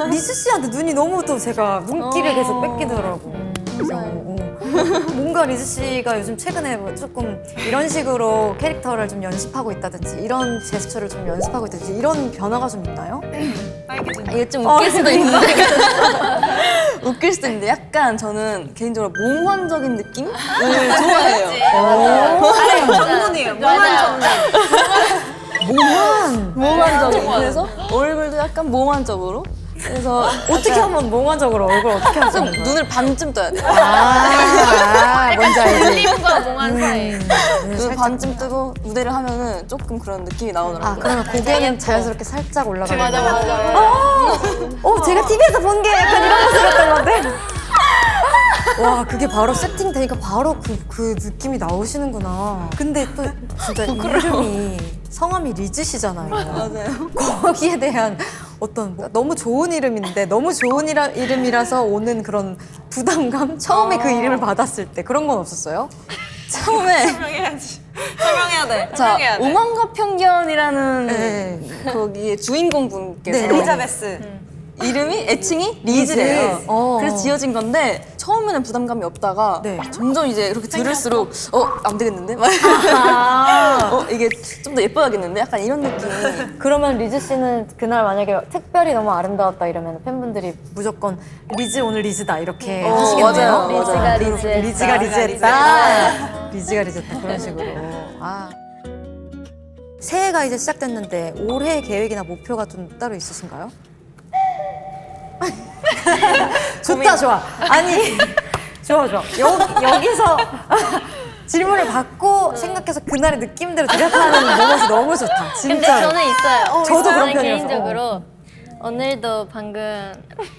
S1: 리즈 씨한테 눈이 너무 또 제가 눈길을 계속 뺏기더라고. 그래서 뭔가 리즈 씨가 요즘 최근에 뭐 조금 이런 식으로 캐릭터를 좀 연습하고 있다든지 이런 제스처를 좀 연습하고 있다든지 이런 변화가 좀 있나요?
S7: 이게 좀 웃길 수도 있는데 웃길 수도 있는데 약간 저는 개인적으로 몽환적인 느낌을 좋아해요.
S3: 전문이에요. 몽환 전문.
S7: 몽환적인. 그래서 얼굴도 약간 몽환적으로. 그래서
S1: 어떻게 하면 몽환적으로 얼굴 어떻게 하죠?
S7: 좀 눈을 반쯤 떠야 돼요.
S1: 뭔지 알지?
S4: 림과 몽환 사이.
S7: 눈을 반쯤 뜨고 무대를 하면은 조금 그런 느낌이 나오더라고요.
S1: 그러면 고개는 자연스럽게 살짝 올라가는
S2: 맞아,
S1: 거예요?
S2: 맞아.
S1: 제가 TV에서 본 게 약간 이런 모습이었던 건데? 와, 그게 바로 세팅되니까 바로 그 느낌이 나오시는구나. 근데 또 진짜 이름이, 성함이 리즈시잖아요.
S7: 맞아요.
S1: 거기에 대한 어떤 너무 좋은 이름인데 너무 좋은 이름이라서 오는 그런 부담감? 처음에 그 이름을 받았을 때 그런 건 없었어요?
S7: 처음에
S3: 설명해야 돼.
S7: 자, 오만과 편견이라는
S1: 네.
S7: 거기에 주인공 분께서
S1: 네,
S3: 엘리자베스.
S7: 이름이 애칭이 리즈래요.
S1: 리즈.
S7: 그래서 지어진 건데 처음에는 부담감이 없다가
S1: 네.
S7: 점점 이제 이렇게 들을수록 안 되겠는데? 막 이게 좀 더 예뻐야겠는데? 약간 이런 느낌.
S1: 그러면 리즈 씨는 그날 만약에 특별히 너무 아름다웠다 이러면 팬분들이 무조건 리즈 오늘 리즈다 이렇게 하시겠네요.
S7: 맞아요.
S8: 리즈가 리즈했다.
S1: 리즈가 리즈했다. 리즈가 리즈했다. 그런 식으로. 아. 새해가 이제 시작됐는데 올해 계획이나 목표가 좀 따로 있으신가요? 좋다 좋아. 아니 좋아. 여기서 질문을 받고 생각해서 그날의 느낌대로 대답하는 모습이 너무 좋다. 진짜.
S2: 근데 저는 있어요.
S1: 저도 그런
S2: 저는
S1: 편이라서.
S2: 개인적으로 오늘도 방금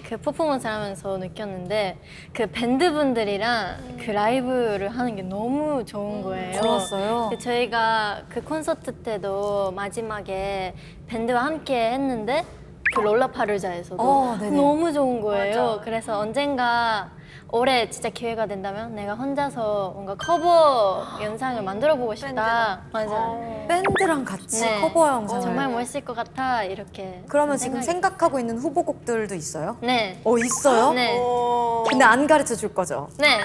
S2: 그 퍼포먼스 하면서 느꼈는데 그 밴드분들이랑 그 라이브를 하는 게 너무 좋은 거예요.
S1: 좋았어요.
S2: 그 저희가 그 콘서트 때도 마지막에 밴드와 함께 했는데 그 롤라파루자에서도
S1: 네네.
S2: 너무 좋은 거예요. 그래서 언젠가 올해 진짜 기회가 된다면 내가 혼자서 뭔가 커버 영상을 만들어 보고 싶다. 맞아요.
S1: 밴드랑 같이
S2: 네.
S1: 커버 영상.
S2: 정말 멋있을 것 같아 이렇게.
S1: 그러면 지금
S2: 생각이-
S1: 생각하고 있는 후보곡들도 있어요?
S2: 네.
S1: 있어요?
S2: 네.
S1: 근데 안 가르쳐 줄 거죠?
S2: 네.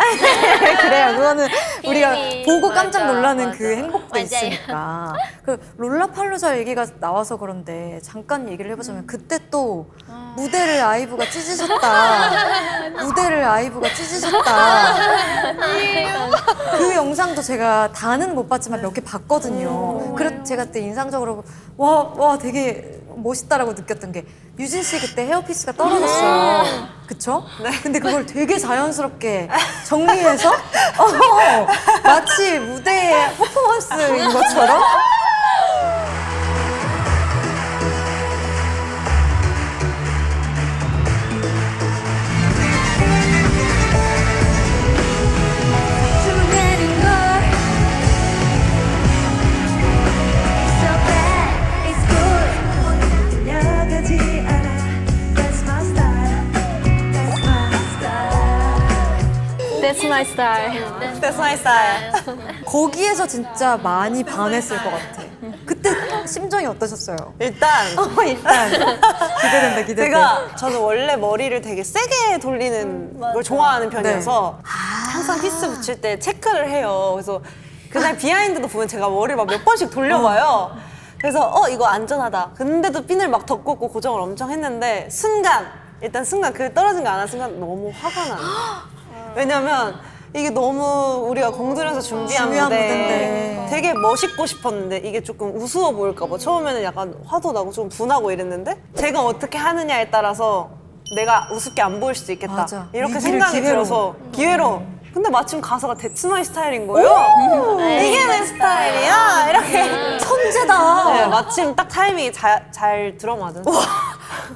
S1: 그래요. 그거는 우리가
S2: 비밀.
S1: 보고 깜짝
S2: 맞아,
S1: 놀라는
S2: 맞아.
S1: 그 행복도
S2: 맞아요.
S1: 있으니까. 그 롤라팔루자 얘기가 나와서 그런데 잠깐 얘기를 해보자면 그때 또 무대를 아이브가 찢으셨다. 무대를 아이브가 찢으셨다. 그 영상도 제가 다는 못 봤지만 몇 개 봤거든요. 그래서 제가 그때 인상적으로 와 되게 멋있다라고 느꼈던 게 유진 씨 그때 헤어피스가 떨어졌어요. 그쵸? 근데 그걸 되게 자연스럽게 정리해서 마치 무대의 퍼포먼스인 것처럼
S6: 수많은 걸 So bad, it's good 여가지 않아 That's my style That's my style
S5: That's my style.
S3: That's my style.
S1: 거기에서 진짜 많이 반했을 것 같아. 그때 심정이 어떠셨어요?
S3: 일단
S1: 일단 기대된다.
S3: 저는 원래 머리를 되게 세게 돌리는 걸 좋아하는 편이어서 항상 피스 붙일 때 체크를 해요. 그래서 그날 비하인드도 보면 제가 머리를 막 몇 번씩 돌려봐요. 그래서 이거 안전하다. 근데도 핀을 막 더 꽂고 고정을 엄청 했는데 순간 그 떨어진 거 안 한 순간 너무 화가 나는 거예요. 왜냐면 이게 너무 우리가 공들여서 준비한
S1: 중요한
S3: 무대
S1: 무대인데.
S3: 되게 멋있고 싶었는데 이게 조금 우스워 보일까 봐 처음에는 약간 화도 나고 좀 분하고 이랬는데 제가 어떻게 하느냐에 따라서 내가 우습게 안 보일 수도 있겠다
S1: 맞아.
S3: 이렇게
S1: 위기를
S3: 생각이
S1: 기회로.
S3: 들어서 기회로 근데 마침 가사가 That's my 스타일인 거예요. 이게 내 스타일이야 이렇게
S1: 천재다.
S3: 네, 마침 딱 타이밍이 잘 들어맞은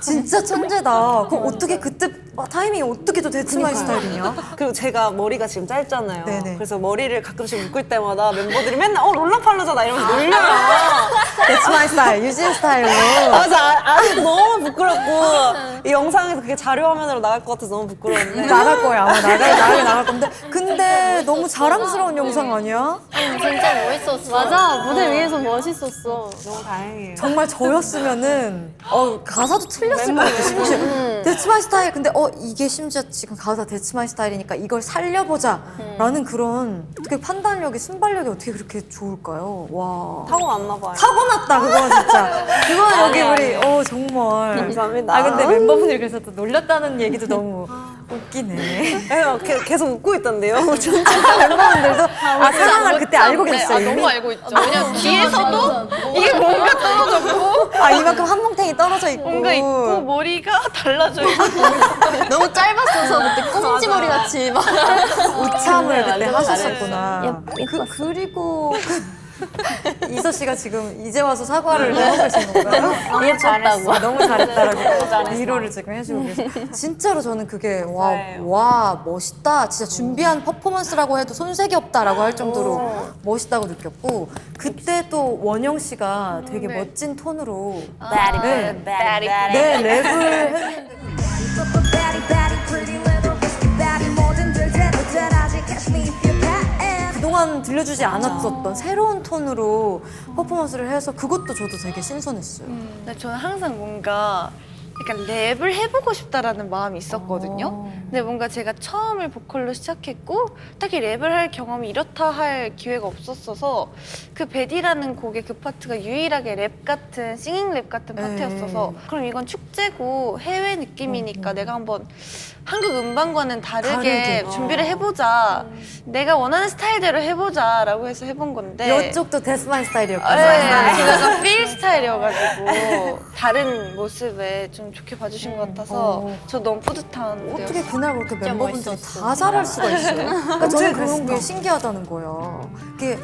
S1: 진짜 천재다. 그럼 어떻게 그때 타이밍이 어떻게 또 데츠마이 스타일이냐?
S3: 그리고 제가 머리가 지금 짧잖아요.
S1: 네네.
S3: 그래서 머리를 가끔씩 묶을 때마다 멤버들이 맨날 롤라팔루자다 이러면서 놀려요.
S1: 데츠마이 스타일, 유진 스타일로.
S3: 맞아, 아직 너무 부끄럽고 이 영상에서 그게 자료화면으로 나갈 것 같아서 너무 부끄러운데
S1: 나갈 거예요. 아마 나갈 건데. 근데 너무 자랑스러운 영상 아니야?
S2: 진짜 멋있었어.
S5: 맞아, 무대 위에서 멋있었어.
S3: 너무 다행이에요.
S1: 정말 저였으면은 가사도 틀렸을 것 같아. 심지어 데츠마이 스타일. 근데 이게 심지어 지금 가사 데츠마이 스타일이니까 이걸 살려보자라는 그런 어떻게 판단력이 순발력이 어떻게 그렇게 좋을까요? 와.
S3: 타고났나 봐요.
S1: 타고났다 그거 진짜. 그거 여기 우리 정말.
S3: 감사합니다.
S1: 근데 멤버분들이 그래서 또 놀렸다는 얘기도 너무 웃기네.
S3: 네, 계속 웃고 있던데요.
S1: 진짜 멤버분들도 상황을 그때 알고 계셨어요. 이미?
S4: 너무 알고 있죠. 왜냐면 뒤에서도 이게 뭔가 떨어졌고
S1: 이만큼 한 뭉탱이 떨어져 있고.
S4: 뭔가 있고 머리가 달라져 있고
S7: 너무 짧았어서 그때 꽁지머리 같이 막.
S1: 우참을 그때
S8: 완전
S1: 하셨었구나. 그리고 이서 씨가 지금 이제 와서 사과를 해주신 건가요?
S8: 너무 잘했어.
S1: 너무 잘했다라고 위로를 지금 해주고 계세요. 진짜로 저는 그게 와 멋있다. 진짜 준비한 퍼포먼스라고 해도 손색이 없다라고 할 정도로 멋있다고 느꼈고 그때 또 원영 씨가 되게 멋진 톤으로 네, 랩을 했는데
S6: Batty batty pretty little whiskey batty 뭐든 들대로 잘하지 Catch me if you can
S1: 그동안 들려주지 않았었던 새로운 톤으로 퍼포먼스를 해서 그것도 저도 되게 신선했어요.
S4: 근데 저는 항상 뭔가 약간 랩을 해보고 싶다라는 마음이 있었거든요. 근데 뭔가 제가 처음을 보컬로 시작했고 딱히 랩을 할 경험이 이렇다 할 기회가 없었어서 그 베디라는 곡의 그 파트가 유일하게 랩 같은 싱잉 랩 같은 파트였어서 그럼 이건 축제고 해외 느낌이니까 내가 한번 한국 음반과는 다르게 준비를 해보자. 내가 원하는 스타일대로 해보자라고 해서 해본 건데
S1: 이쪽도 데스마이 스타일이었구나.
S4: 네, 저 약간 필 스타일이어가지고 다른 모습에 좀 좋게 봐주신 것 같아서 저 너무 뿌듯한
S1: 어떻게 그날 그렇게 멤버분들이
S2: 멋있었어.
S1: 다 잘할 수가 있어요? 그러니까 저는 그런 게 신기하다는 거예요. 그게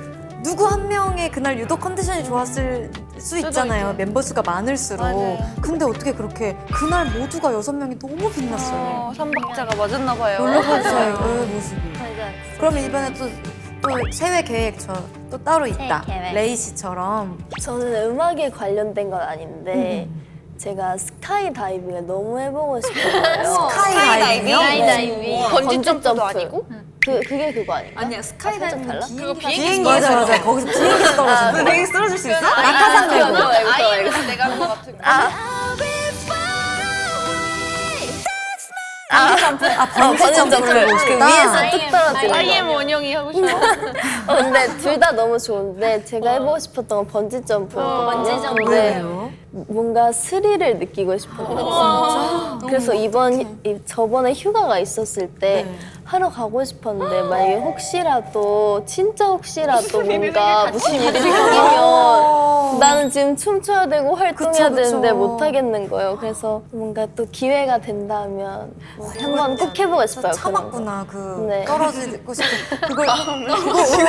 S1: 누구 한 명의 그날 유독 컨디션이 좋았을 수 있잖아요. 멤버 수가 많을수록.
S4: 맞아요.
S1: 근데 어떻게 그렇게 그날 모두가 6명이 너무 빛났어요.
S4: 삼박자가 맞았나 봐요.
S1: 롤러코스터의 그 모습이. 그러면 이번에 또 세회 계획 또 따로 있다.
S2: 계획.
S1: 레이 씨처럼.
S8: 저는 음악에 관련된 건 아닌데 제가 스카이 다이빙을 너무 해보고 싶어요.
S1: 스카이 다이빙이요?
S2: 다이빙.
S4: 번지 점프도
S8: 점프.
S4: 아니고?
S8: 그게 그거 아닌가?
S7: 아니야 스카이 다이빙
S8: 달라?
S1: 맞아 맞아. 거기서 비행기에서 떨어지는 거.
S3: 되게 쓰러질 수 있어?
S1: 낙하산
S8: 그거
S1: 되고.
S8: 말고 그거 말고.
S4: 아이에서 내가 한 것 같은 거.
S6: I'll be far away.
S1: 번지 점프를 보고
S8: 그
S1: 싶다.
S8: 위에서 뚝 떨어지는 거.
S4: 아이엠 원영이 하고 싶어.
S8: 근데 둘 다 너무 좋은데 제가 해보고 싶었던 건 번지 점프였거든요. 근데
S1: 왜요?
S8: 뭔가 스릴을 느끼고 싶어요. 그래서 저번에 휴가가 있었을 때 하러 가고 싶었는데 만약에 혹시라도 진짜 혹시라도 뭔가 무슨 일이 생기면 나는 지금 춤춰야 되고 활동해야
S1: 그쵸.
S8: 되는데 못 하겠는 거예요. 그래서 뭔가 또 기회가 된다면 한번 꼭 해보고 싶어요. 그런 거.
S1: 참았구나. 그
S8: 네.
S1: 떨어지고 싶은 그걸 집에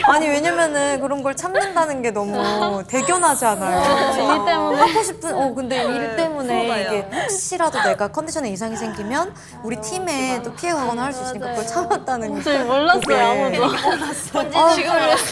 S1: 그거 아니 왜냐면은 그런 걸 참는다는 게 너무 대견하잖아요.
S2: 일 때문에.
S1: 하고 싶은 근데 일 때문에 이게 혹시라도 내가 컨디션에 이상이 생기면 우리 팀에 또 피해가거나 할 수 있으니까 그걸 참았다는 게
S2: 몰랐어요, 아무도.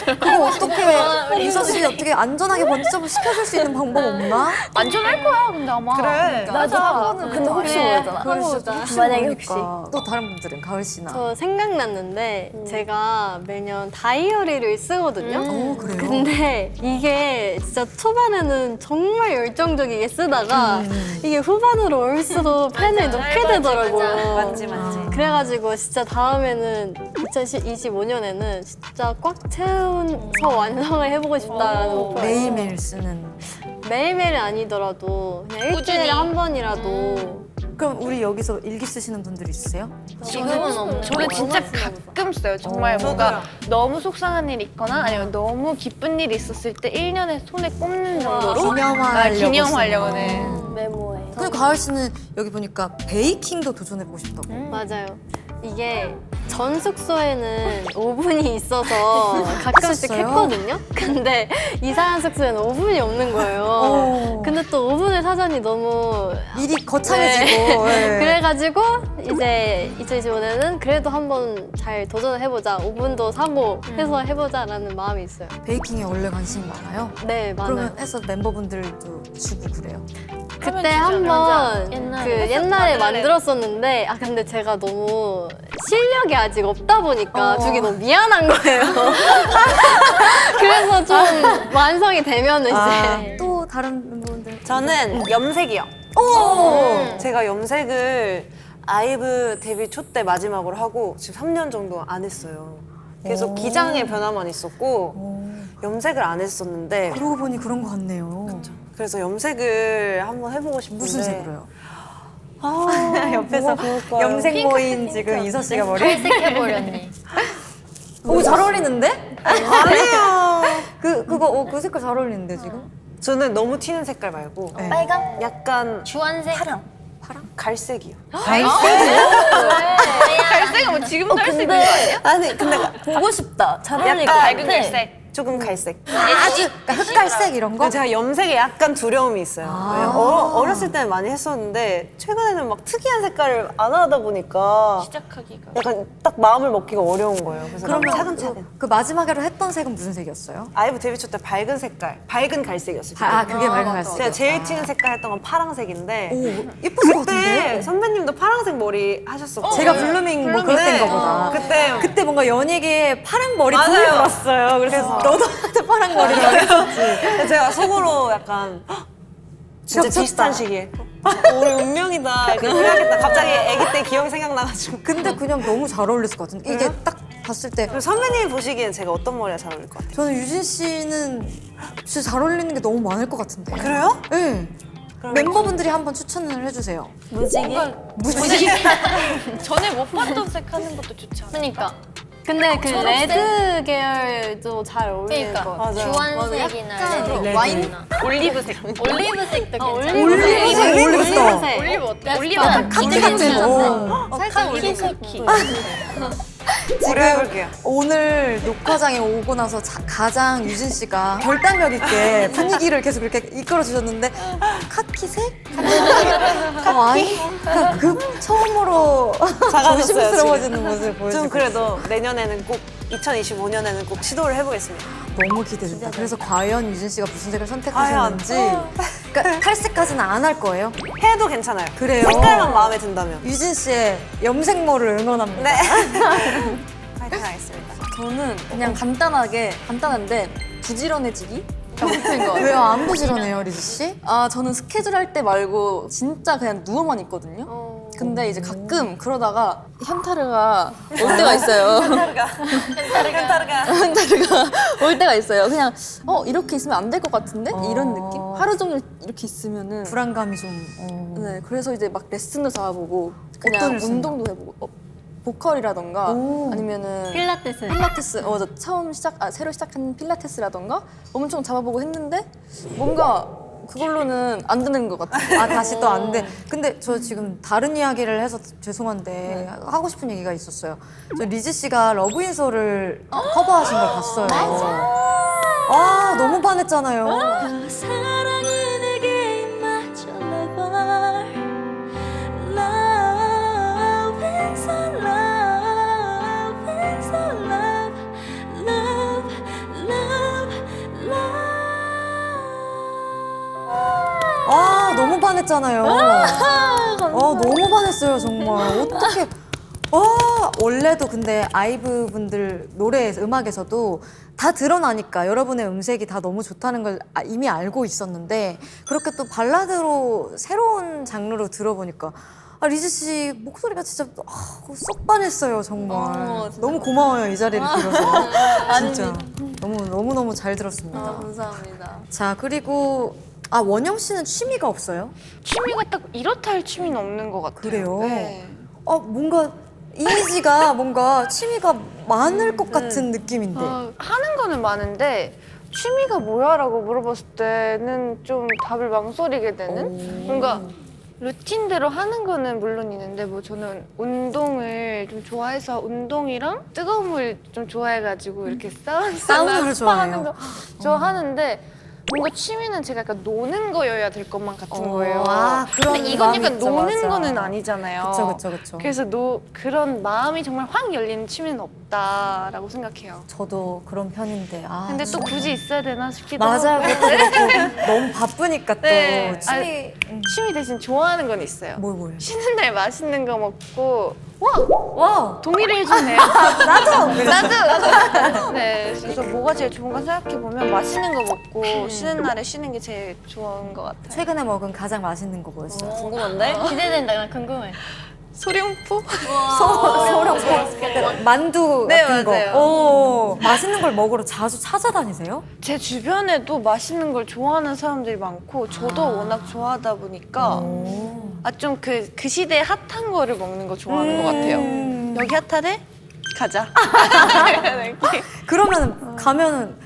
S1: 그거 어떻게 이서 씨 어떻게 안전하게 번지점을 시켜줄 수 있는 방법 없나?
S4: 안전할 거야, 근데 아마.
S3: 그래.
S8: 맞아. 근데 혹시 모르잖아. 만약에 혹시.
S1: 또 다른 분들은 가을 씨나.
S5: 저 생각났는데 제가 매년 다이어리를 쓰거든요.
S1: 그래요?
S5: 근데 이게 진짜 초반에는 정말 열정적이게 쓰다가 이게 후반으로 올수록 펜을 놓게 되더라고요.
S3: 맞지, 맞지.
S5: 그래가지고 진짜 다음에는 2025년에는 진짜 꽉 채워서 완성을 해보고 싶다라는 목표가 있어요.
S1: 매일매일 쓰는.
S5: 매일매일은 아니더라도 그냥 일주일에 한 번이라도
S1: 그럼 우리 여기서 일기 쓰시는 분들 있으세요?
S2: 지금은 없는
S4: 저는 진짜 가끔 써요. 정말 뭔가 너무 속상한 일이 있거나 아니면 너무 기쁜 일이 있었을 때 1년에 손에 꼽는 정도로
S1: 기념하려고
S4: 기념하려고
S1: 쓰는
S4: 네.
S8: 메모에.
S1: 그리고 가을 씨는 여기 보니까 베이킹도 도전해보고 싶다고.
S5: 맞아요. 이게 전 숙소에는 오븐이 있어서 가끔씩
S1: 했었어요?
S5: 했거든요. 근데 이사한 숙소에는 오븐이 없는 거예요. 근데 또 오븐을 사자니 너무
S1: 일이 거창해지고. 예.
S5: 그래가지고 이제 2025년에는 그래도 한번 잘 도전을 해보자. 오븐도 사고 해서 해보자라는 마음이 있어요.
S1: 베이킹에 원래 관심이 많아요?
S5: 네, 많아요.
S1: 그러면 해서 멤버분들도 주고 그래요?
S5: 그때 한번
S2: 옛날에
S5: 옛날에 만들었었는데 근데 제가 너무 실력이 아직 없다 보니까 주기 너무 미안한 거예요. 그래서 좀 완성이 되면은 이제
S1: 또 다른 멤버분들?
S3: 저는 염색이요. 제가 염색을 아이브 데뷔 초 때 마지막으로 하고 지금 3년 정도 안 했어요. 계속 기장의 변화만 있었고 염색을 안 했었는데
S1: 그러고 보니 그런 거 같네요.
S3: 그래서 염색을 한번 해보고 싶은데
S1: 무슨 색으로요?
S3: 옆에서
S1: 염색 모인 지금 이서 씨가 머리?
S2: 탈색해버렸네.
S1: 잘 어울리는데? 아니에요. 그 색깔 잘 어울리는데 지금?
S3: 저는 너무 튀는 색깔 말고
S1: 네.
S8: 빨강?
S3: 약간
S2: 주황색?
S3: 갈색이요.
S4: 갈색은 뭐 지금도 할 수 있는 거 아니야?
S3: 아니 근데
S8: 보고 싶다. 잘 어울릴 것
S3: 약간
S8: 같아.
S4: 밝은 갈색.
S3: 조금 갈색.
S1: 아주 흑갈색 이런 거?
S3: 근데 제가 염색에 약간 두려움이 있어요. 어렸을 때는 많이 했었는데 최근에는 막 특이한 색깔을 안 하다 보니까
S4: 시작하기가.
S3: 약간 딱 마음을 먹기가 어려운 거예요. 그래서
S1: 그러면
S3: 차근차근.
S1: 그 마지막으로 했던 색은 무슨 색이었어요?
S3: 아이브 데뷔 초 때 밝은 색깔, 밝은 갈색이었어요.
S1: 그게 밝은 갈색.
S3: 제가 제일 튀는 색깔 했던 건 파랑색인데
S1: 예뻤을 것
S3: 그때
S1: 같은데?
S3: 선배님도 파랑색 머리 하셨었고
S1: 제가 블루밍 뭐 그럴 때인가 보다.
S3: 그때
S1: 뭔가 연예계에 파란 머리
S3: 맞아요.
S1: 붐이 불었어요. 그래서 너도 나한테 파란 머리를 했었지.
S3: 제가 속으로 약간 "헉, 진짜
S1: 겹쳤다.
S3: 비슷한 시기에. 우리 운명이다. 이렇게 생각했다. 갑자기 아기 때 기억이 생각나가지고.
S1: 근데 그냥 너무 잘 어울렸을 것 같은데 이게 딱 봤을 때
S3: 그럼 선배님이 보시기엔 제가 어떤 머리가 잘 어울릴 것 같아요?
S1: 저는 유진 씨는 진짜 잘 어울리는 게 너무 많을 것 같은데.
S3: 그래요?
S1: 네. 멤버분들이 한번 추천을 해주세요.
S8: 무지개?
S1: 무지개.
S4: 전에 못 봤던 색 하는 것도 좋지 않아요?
S2: 그러니까.
S5: 근데 그 레드 계열도 잘 어울리는
S2: 그러니까.
S5: 것 같아요.
S2: 주황색이나
S7: 약간
S2: 레드.
S7: 와인?
S4: 올리브색.
S2: 올리브색도 괜찮아.
S1: 올리브색 어울리겠다.
S4: 올리브 어때?
S2: 올리브
S1: 카키 같은.
S2: 살짝 올리브색이.
S3: 지금 해볼게요.
S1: 오늘 녹화장에 오고 나서 가장 유진 씨가 결단력 있게 분위기를 계속 이렇게 이끌어 주셨는데 카키색? 와인? 그 처음으로
S3: 작아졌어요,
S1: 조심스러워지는 모습을
S3: 좀
S1: 보여주고
S3: 그래도 내년에는 꼭 2025년에는 꼭 시도를 해보겠습니다.
S1: 너무 기대된다. 그래서 과연 유진 씨가 무슨 색을
S3: 과연.
S1: 선택하셨는지 그러니까 탈색까지는 안 할 거예요?
S3: 해도 괜찮아요.
S1: 그래요?
S3: 색깔만 마음에 든다면.
S1: 유진 씨의 염색모를 응원합니다.
S3: 네. 파이팅 하겠습니다.
S7: 저는 그냥 간단한데 부지런해지기? 목표인 것 같아요.
S1: 왜요? 안 부지런해요, 리즈 씨?
S7: 아, 저는 스케줄 할 때 말고 진짜 그냥 누워만 있거든요. 근데 이제 가끔 그러다가 현타르가 올 때가 있어요.
S3: 현타르가.
S7: 현타르가 올 때가 있어요. 그냥 이렇게 있으면 안 될 것 같은데? 이런 느낌? 하루 종일 이렇게 있으면은
S1: 불안감이 좀.
S7: 네, 그래서 이제 막 레슨도 잡아보고
S1: 어떤
S7: 그냥
S1: 레슨이요?
S7: 운동도 해보고 보컬이라던가
S1: 오.
S7: 아니면은
S2: 필라테스.
S7: 필라테스 저 처음 새로 시작한 필라테스라던가 엄청 잡아보고 했는데 뭔가 그걸로는 안 되는 것 같아요.
S1: 아, 다시 또 안 돼. 근데 저 지금 다른 이야기를 해서 죄송한데 하고 싶은 얘기가 있었어요. 저 리즈 씨가 러브인솔을 커버하신 걸 봤어요. 아, 너무 반했잖아요.
S6: 사랑이 내게 임하죠 never Love is a love is a love Love love love
S1: 아, 너무 반했잖아요. 너무 반했어요, 정말. 어떻게. 원래도 근데 아이브 분들 음악에서도 다 드러나니까 여러분의 음색이 다 너무 좋다는 걸 이미 알고 있었는데 그렇게 또 발라드로 새로운 장르로 들어보니까 리즈 씨 목소리가 진짜 쏙 반했어요, 정말. 너무 고마워요, 이 자리를 빌어서. 진짜. 너무 잘 들었습니다.
S7: 감사합니다.
S1: 자, 그리고 원영 씨는 취미가 없어요?
S4: 취미가 딱 이렇다 할 취미는 없는 것 같아요.
S1: 그래요?
S4: 네.
S1: 뭔가 이미지가 뭔가 취미가 많을 것 같은 느낌인데.
S4: 하는 거는 많은데 취미가 뭐야라고 물어봤을 때는 좀 답을 망설이게 되는 뭔가 루틴대로 하는 거는 물론 있는데 뭐 저는 운동을 좀 좋아해서 운동이랑 뜨거운 물 좀 좋아해가지고 이렇게
S1: 사우나를
S4: 사우나 스파하는
S1: 좋아해요?
S4: 거 좋아하는데 뭔가 취미는 제가 약간 노는 거여야 될 것만 같은 거예요.
S1: 그런
S4: 근데 이건
S1: 마음이
S4: 약간
S1: 있죠,
S4: 노는
S1: 맞아.
S4: 거는 아니잖아요.
S1: 그쵸.
S4: 그래서 그런 마음이 정말 확 열리는 취미는 없다라고 생각해요.
S1: 저도 그런 편인데.
S4: 근데 또 굳이 있어야 되나 싶기도
S1: 맞아요.
S4: 하고.
S1: 그것도 그렇고 너무 바쁘니까 또
S4: 네.
S1: 취미.
S4: 취미 대신 좋아하는 건 있어요.
S1: 뭐요?
S4: 쉬는 날 맛있는 거 먹고
S1: 와.
S4: 동의를 해주네요. 나도. 네. 그래서 뭐가 제일 좋은가 생각해 보면 맛있는 거 먹고 쉬는 날에 쉬는 게 제일 좋은 것 같아요.
S1: 최근에 먹은 가장 맛있는 거 뭐였어요?
S7: 궁금한데?
S2: 기대된다. 나 궁금해.
S4: 소룡포?
S1: 만두
S4: 네,
S1: 같은
S4: 맞아요.
S1: 거. 맛있는 걸 먹으러 자주 찾아다니세요?
S4: 제 주변에도 맛있는 걸 좋아하는 사람들이 많고 저도 워낙 좋아하다 보니까 좀 그 시대에 핫한 거를 먹는 거 좋아하는 것 같아요. 여기 핫하대? 가자.
S1: 그러면 가면은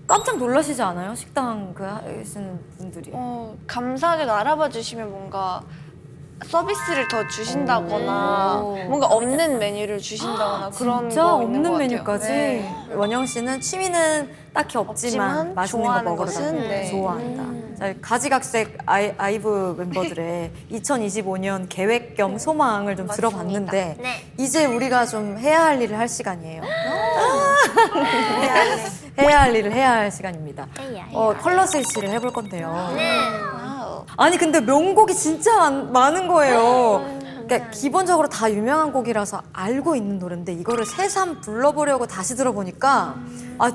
S1: 깜짝 놀라시지 않아요? 식당 하시는 분들이.
S4: 감사하게도 알아봐 주시면 뭔가 서비스를 더 주신다거나 뭔가 없는 메뉴를 주신다거나 그런
S1: 진짜
S4: 거 있는
S1: 없는
S4: 것 같아요.
S1: 메뉴까지.
S4: 네.
S1: 원영 씨는 취미는 딱히 없지만
S4: 없지만
S1: 맛있는 거
S4: 좋아하는
S1: 먹으러
S4: 것은,
S1: 다니는 거
S4: 네.
S1: 좋아한다. 자, 가지각색 아이브 멤버들의 2025년 계획 겸 소망을 좀 들어봤는데 이제 우리가 좀 해야 할 일을 할 시간이에요. 해야 할 일을 해야 할 시간입니다. 컬러 스위치를 해볼 건데요. 아니 근데 명곡이 진짜 많은 거예요. 그러니까 기본적으로 다 유명한 곡이라서 알고 있는 노래인데 이거를 새삼 불러보려고 다시 들어보니까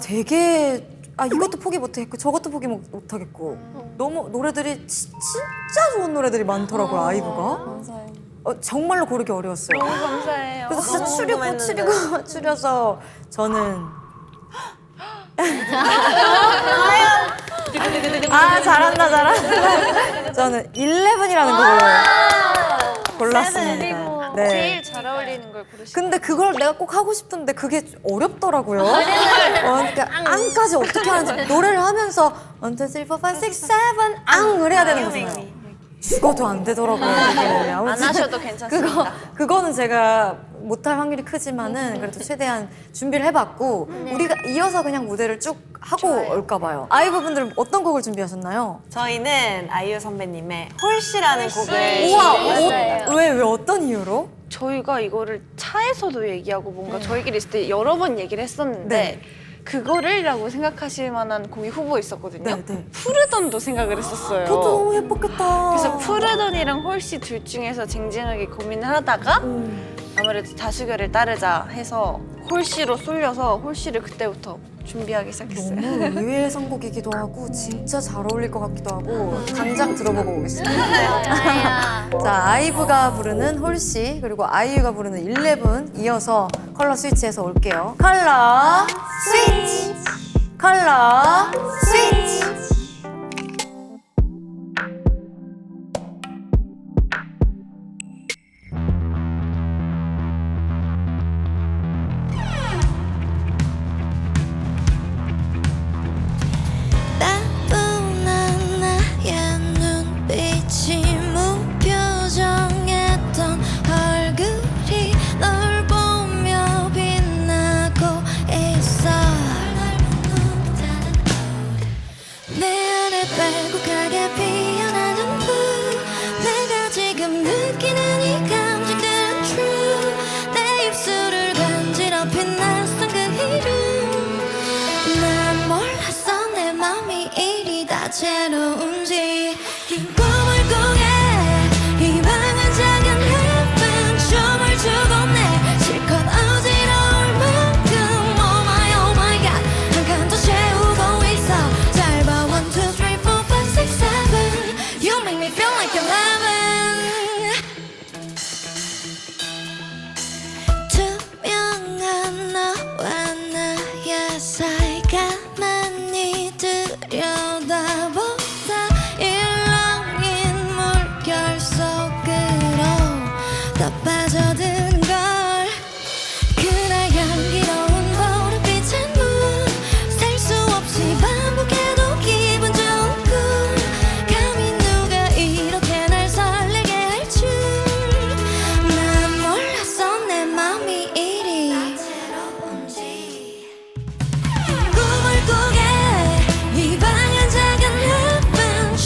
S1: 되게 이것도 포기 못하겠고 저것도 포기 못하겠고 너무 노래들이 진짜 좋은 노래들이 많더라고요. 아이브가.
S7: 맞아요.
S1: 정말로 고르기 어려웠어요.
S4: 너무 감사해요.
S1: 그래서 진짜
S3: 너무
S1: 추리고
S3: 궁금했는데.
S1: 추려서 저는 잘한다. 저는 11이라는 곡을 골랐습니다. 네.
S4: 제일 잘 어울리는 걸 고르시고.
S1: 근데 그걸 내가 꼭 하고 싶은데 그게 어렵더라고요. 그러니까 앙까지 어떻게 하는지 노래를 하면서 1, 2, 3, 4, 5, 6, 7 앙을 해야 되는 거잖아요. 죽어도 안 되더라고요. 이게.
S4: 안
S1: 아무튼
S4: 하셔도 괜찮습니다.
S1: 그거는 제가 못할 확률이 크지만은 그래도 최대한 준비를 해봤고 우리가 이어서 그냥 무대를 쭉 하고 올까 봐요. 아이브 분들은 어떤 곡을 준비하셨나요?
S3: 저희는 아이유 선배님의 홀씨라는 곡을
S1: 왜 어떤 이유로?
S4: 저희가 이거를 차에서도 얘기하고 뭔가 저희끼리 있을 때 여러 번 얘기를 했었는데
S1: 네.
S4: 그거를라고 생각하실 만한 곡이 후보에 있었거든요.
S1: 네.
S4: 푸르던도 생각을 했었어요.
S1: 그것도 너무 예뻤겠다.
S4: 그래서 푸르던이랑 홀씨 둘 중에서 쟁쟁하게 고민을 하다가 아무래도 다수결을 따르자 해서 홀씨로 쏠려서 홀씨를 그때부터 준비하기 시작했어요.
S1: 너무 의외의 선곡이기도 하고 진짜 잘 어울릴 것 같기도 하고 당장 들어보고 오겠습니다. 자, 아이브가 부르는 홀씨 그리고 아이유가 부르는 11 이어서 컬러 스위치에서 올게요. 컬러 스위치! 컬러 스위치!
S6: 따분한 나의 눈빛이 무표정했던 얼굴이 널 보며 빛나고 있어. 내 안에 빼곡하게 피어나는 불 내가 지금 느끼는 이 감정들은 true 내 입술을 간지럽힌 낯선 그 이름 난 몰랐어 내 맘이 이리 다채로운지 긴 꿈을 꾸게 희망은 작은 햇빛 춤을 추고 내 실컷 어지러울 만큼 Oh my god 한 칸 더 채우고 있어 짧아 1, 2, 3, 4, 5, 6, 7 You make me feel like 11 투명한 너와 나의 사이가 많이 들여다보다 일렁인 물결 속으로 더 빠져든 걸 그날 향기로운 보랏빛의 눈 셀 수 없이 반복해도 기분 좋은 꿈 감히 누가 이렇게 날 설레게 할 줄 난 몰랐어 내 맘이 이리 다채로운지 꿈을 꾸게 이 방은 작은 햇빛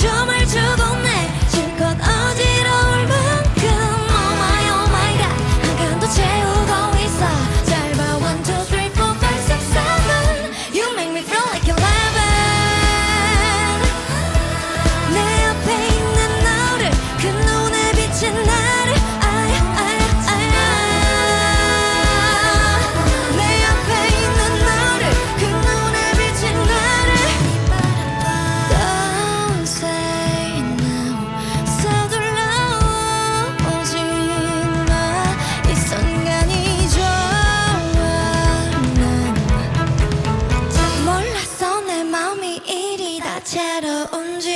S6: 춤을 추고 내 실컷 어지러울 만큼 Oh my god 한 칸 더 채우고 있어 짧아 1, 2, 3, 4, 5, 6, 7 You make me feel like 11 내 옆에 있는 너를 그 눈에 비친 나를 내 옆에 있는 너를 그 눈에 비친 나를 Don't say no 서둘러 오지 마이 순간이 좋아 난 몰랐어 내 맘이 이리 다채로운지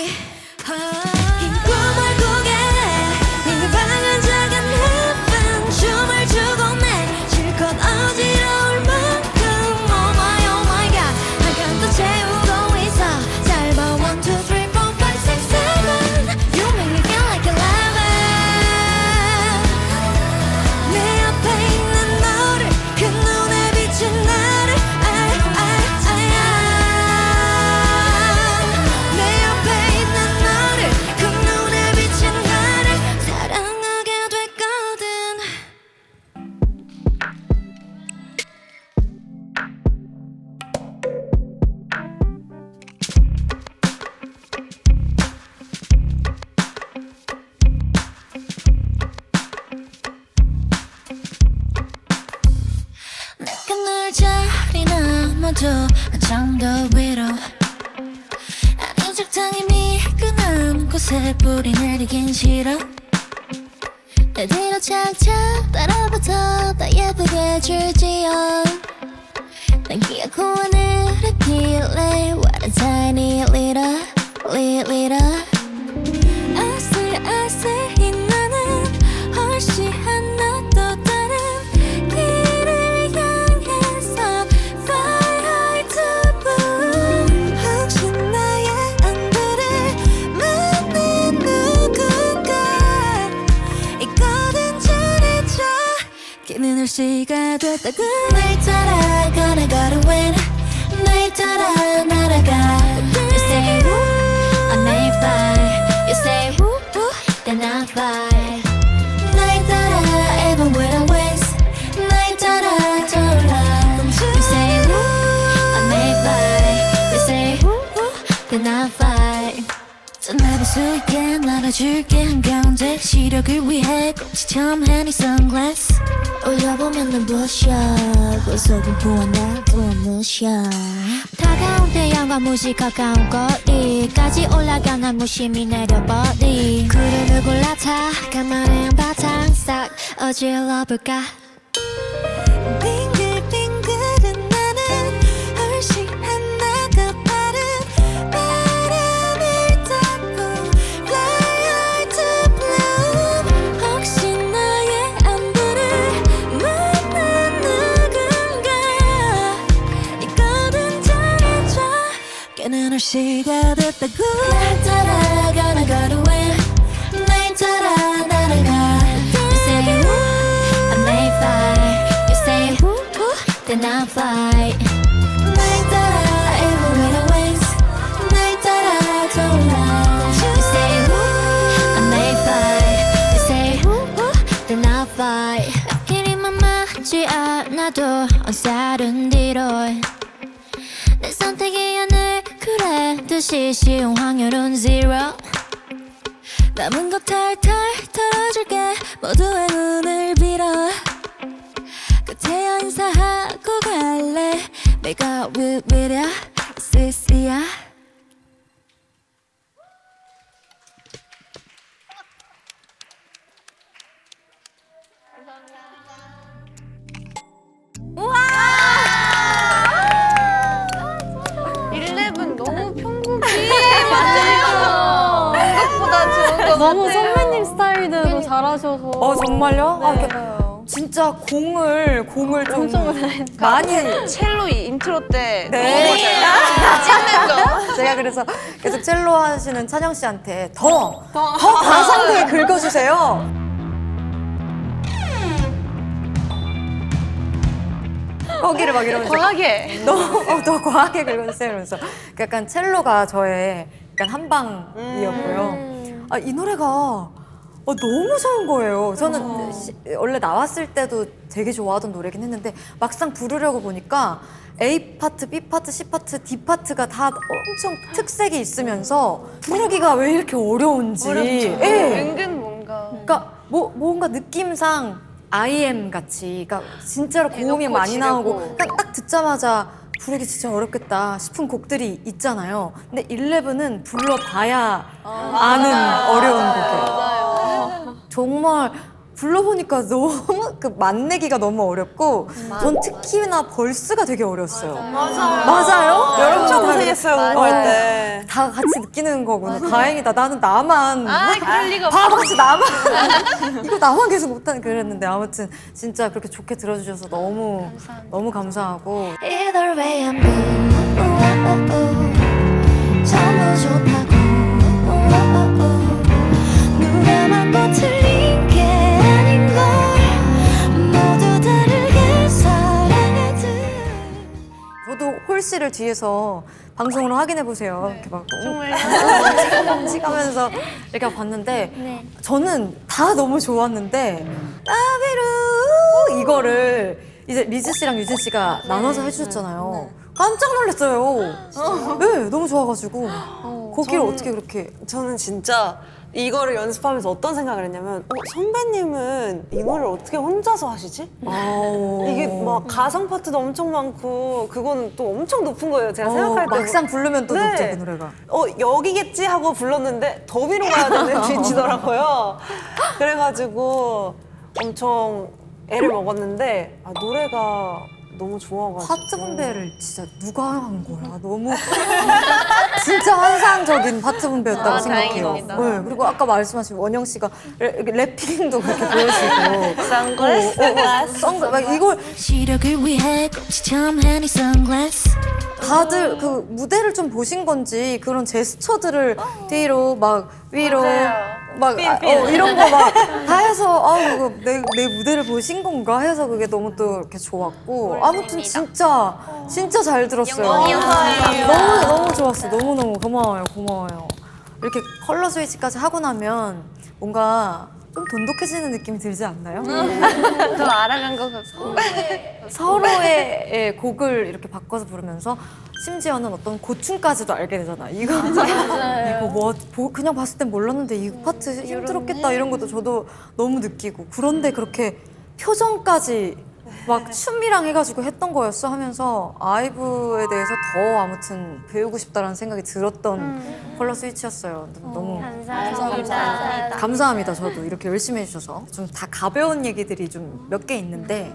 S6: 이 꿈을 꾸게 이 방은 작은 햇빛 춤을 추고 내 실컷 어지러울 만큼 Oh my god 한 칸 더 채우고 있어 짧아 1, 2, 3, 4, 5, 6, 7 You make me feel like 11 내 옆에 있는 너를 그 눈에 비친 나를 내 옆에 있는 너를 그 눈에 비친 나를 사랑하게 됐거든 내가 널 자리 남아도 정도 위로 아닌 적당히 미끈한 곳에 뿌리 내리긴 싫어 내 뒤로 착착 따라붙어 더 예쁘게 줄지어 난 기어코 하늘에 What a tiny little 아슬아슬히 나는 훨씬 하나 또 다른 길을 향해서 Fly high to blue 혹시 나의 안부를 묻는 누군가 있거든 전해줘 걔는 날씨가 됐다고 날 따라 gonna go win 날 따라 날아가 You say woo I may fly You say woo woo then I fly 날 따라 even with a wings 날 따라 떠올라 You say woo I may fly You say woo woo then I fly 날 볼 수 있게 날아줄게 한가운데 시력을 위해 꼭지처럼 해니 선글라스 올려보면 눈부셔 고속은 부어나 또 무셔 다가온 태양과 무시 가까운 거리까지 올라가 난 무심히 내려버리 구름을 골라타 가만히 한바탕 싹 어질러볼까 빙글빙글은 나는 훨씬 하나 더 빠른 바람을 타고 Fly high to blue 혹시 나의 안부를 묻는 누군가 있거든 전해줘 걔는 날씨가 됐다고 날 따라 gonna go to win 날 따라 날아가 You say woo I may fly You say woo woo then I fly 날 따라 even with the wings 날 따라 떠올라 You say woo I may fly You say woo woo then I fly 길이만 맞지 않아도 언살은 뒤로 내 선택이 하늘 그래듯이 쉬운 확률은 zero 남은 것 탈탈 털어줄게 모두의 눈을 빌어 끝에야 인사하고 갈래 내가 위야 시시야
S4: 일렙은 너무 편곡이 맞아요. 생각보다 좋은 거
S5: 너무
S4: 같아요.
S5: 선배님 스타일대로 잘하셔서.
S1: 정말요? 아, 이렇게
S5: 네.
S1: 진짜 공을 좀
S5: 엄청
S1: 많이
S4: 첼로 이 인트로 때
S1: 네.
S4: 찍는 거.
S1: 제가 그래서 계속 첼로 하시는 찬영 씨한테 더 가성비에 긁어주세요. 거기를 막 이러면서
S4: 과하게.
S1: 더 과하게 긁어주세요 이러면서 약간 첼로가 저의 약간 한방이었고요. 아, 이 노래가 너무 좋은 거예요. 저는 원래 나왔을 때도 되게 좋아하던 노래긴 했는데 막상 부르려고 보니까 A 파트, B 파트, C 파트, D 파트가 다 엄청 특색이 있으면서 부르기가 왜 이렇게 어려운지. 예.
S4: 은근 뭔가.
S1: 그러니까 뭔가 느낌상 IM 같이, 그러니까 진짜로 고음이 많이 나오고 딱 듣자마자 부르기 진짜 어렵겠다 싶은 곡들이 있잖아요. 근데 11은 불러봐야 아는 어려운 곡이에요. 정말 불러보니까 너무 그 맛내기가 너무 어렵고 전 특히나 벌스가 되게 어려웠어요. 맞아요? 여러분 다
S3: 고생했어요, 공부할 때.
S1: 다 같이 느끼는 거구나. 다행이다. 나는 나만
S4: 그럴 리가
S1: 바보같이 나만 이거 나만 계속 못하는 그랬는데 아무튼 진짜 그렇게 좋게 들어주셔서 너무 감사하고
S6: Either way I'm good 전부 좋다고 누가 맞고 틀린 게 아닌 걸 모두 다르게 사랑해도
S1: 저도 홀씨를 뒤에서 방송으로 확인해 보세요. 이렇게 막 정말요? 찍으면서 이렇게 봤는데 저는 다 너무 좋았는데 나비루 이거를 이제 리즈 씨랑 유진 씨가 나눠서 해주셨잖아요. 깜짝 놀랐어요. 네, 너무 좋아가지고 거기를 어떻게 그렇게
S3: 저는 진짜 이거를 연습하면서 어떤 생각을 했냐면 선배님은 이 노래를 어떻게 혼자서 하시지? 이게 막 가성 파트도 엄청 많고 그거는 또 엄청 높은 거예요. 제가 생각할 때
S1: 막상 부르면 또
S3: 네.
S1: 높죠 그 노래가.
S3: 여기겠지 하고 불렀는데 더 위로 가야 되는 위치더라고요. 그래가지고 엄청 애를 먹었는데 노래가 너무 좋아가지고
S1: 파트 분배를 진짜 누가 한 거야? 너무 진짜 환상적인 파트 분배였다고 생각해요.
S2: 다행입니다.
S1: 네, 그리고 아까 말씀하신 원영 씨가 래핑도 그렇게 보여주고 선글라스 막 이걸
S6: 시력을 위해 꼭지점한 이 선글라스
S1: 다들 그 무대를 좀 보신 건지 그런 제스처들을 뒤로 막 위로 막 이런 거 막 다 해서 이거 내 무대를 보신 건가 해서 그게 너무 또 이렇게 좋았고 아무튼 진짜 잘 들었어요. 너무 좋았어. 너무 고마워요. 이렇게 컬러 스위치까지 하고 나면 뭔가 좀 돈독해지는 느낌이 들지 않나요?
S4: 더 알아간 것 같고.
S1: 서로의 곡을 이렇게 바꿔서 부르면서 심지어는 어떤 고충까지도 알게 되잖아. 이거 그냥 봤을 땐 몰랐는데 이 파트 힘들었겠다 이런 것도 저도 너무 느끼고 그런데 그렇게 표정까지 막 춤이랑 해가지고 했던 거였어 하면서 아이브에 대해서 더 아무튼 배우고 싶다라는 생각이 들었던 컬러 스위치였어요. 너무 감사합니다. 저도 이렇게 열심히 해주셔서 좀 다 가벼운 얘기들이 좀 몇 개 있는데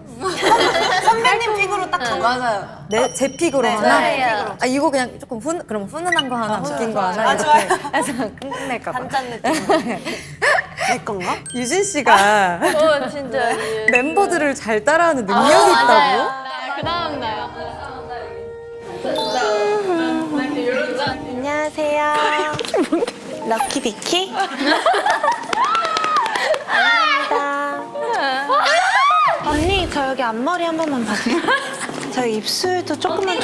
S3: 선배님 픽으로 딱 하나
S7: 맞아요.
S1: 제 픽으로 하나 이거 그냥 조금 그럼 훈훈한 거 하나 웃긴 거 하나 이렇게 해서 끝낼까 봐.
S3: 단짠 느낌 내 건가?
S1: 유진 씨가
S2: 진짜.
S1: 멤버들을 잘 따라하는 능력이 있다고?
S2: 그 다음 나요.
S4: 안녕하세요. 럭키 비키. 언니 저 여기 앞머리 한 번만 봐주세요. 저 입술도 조금만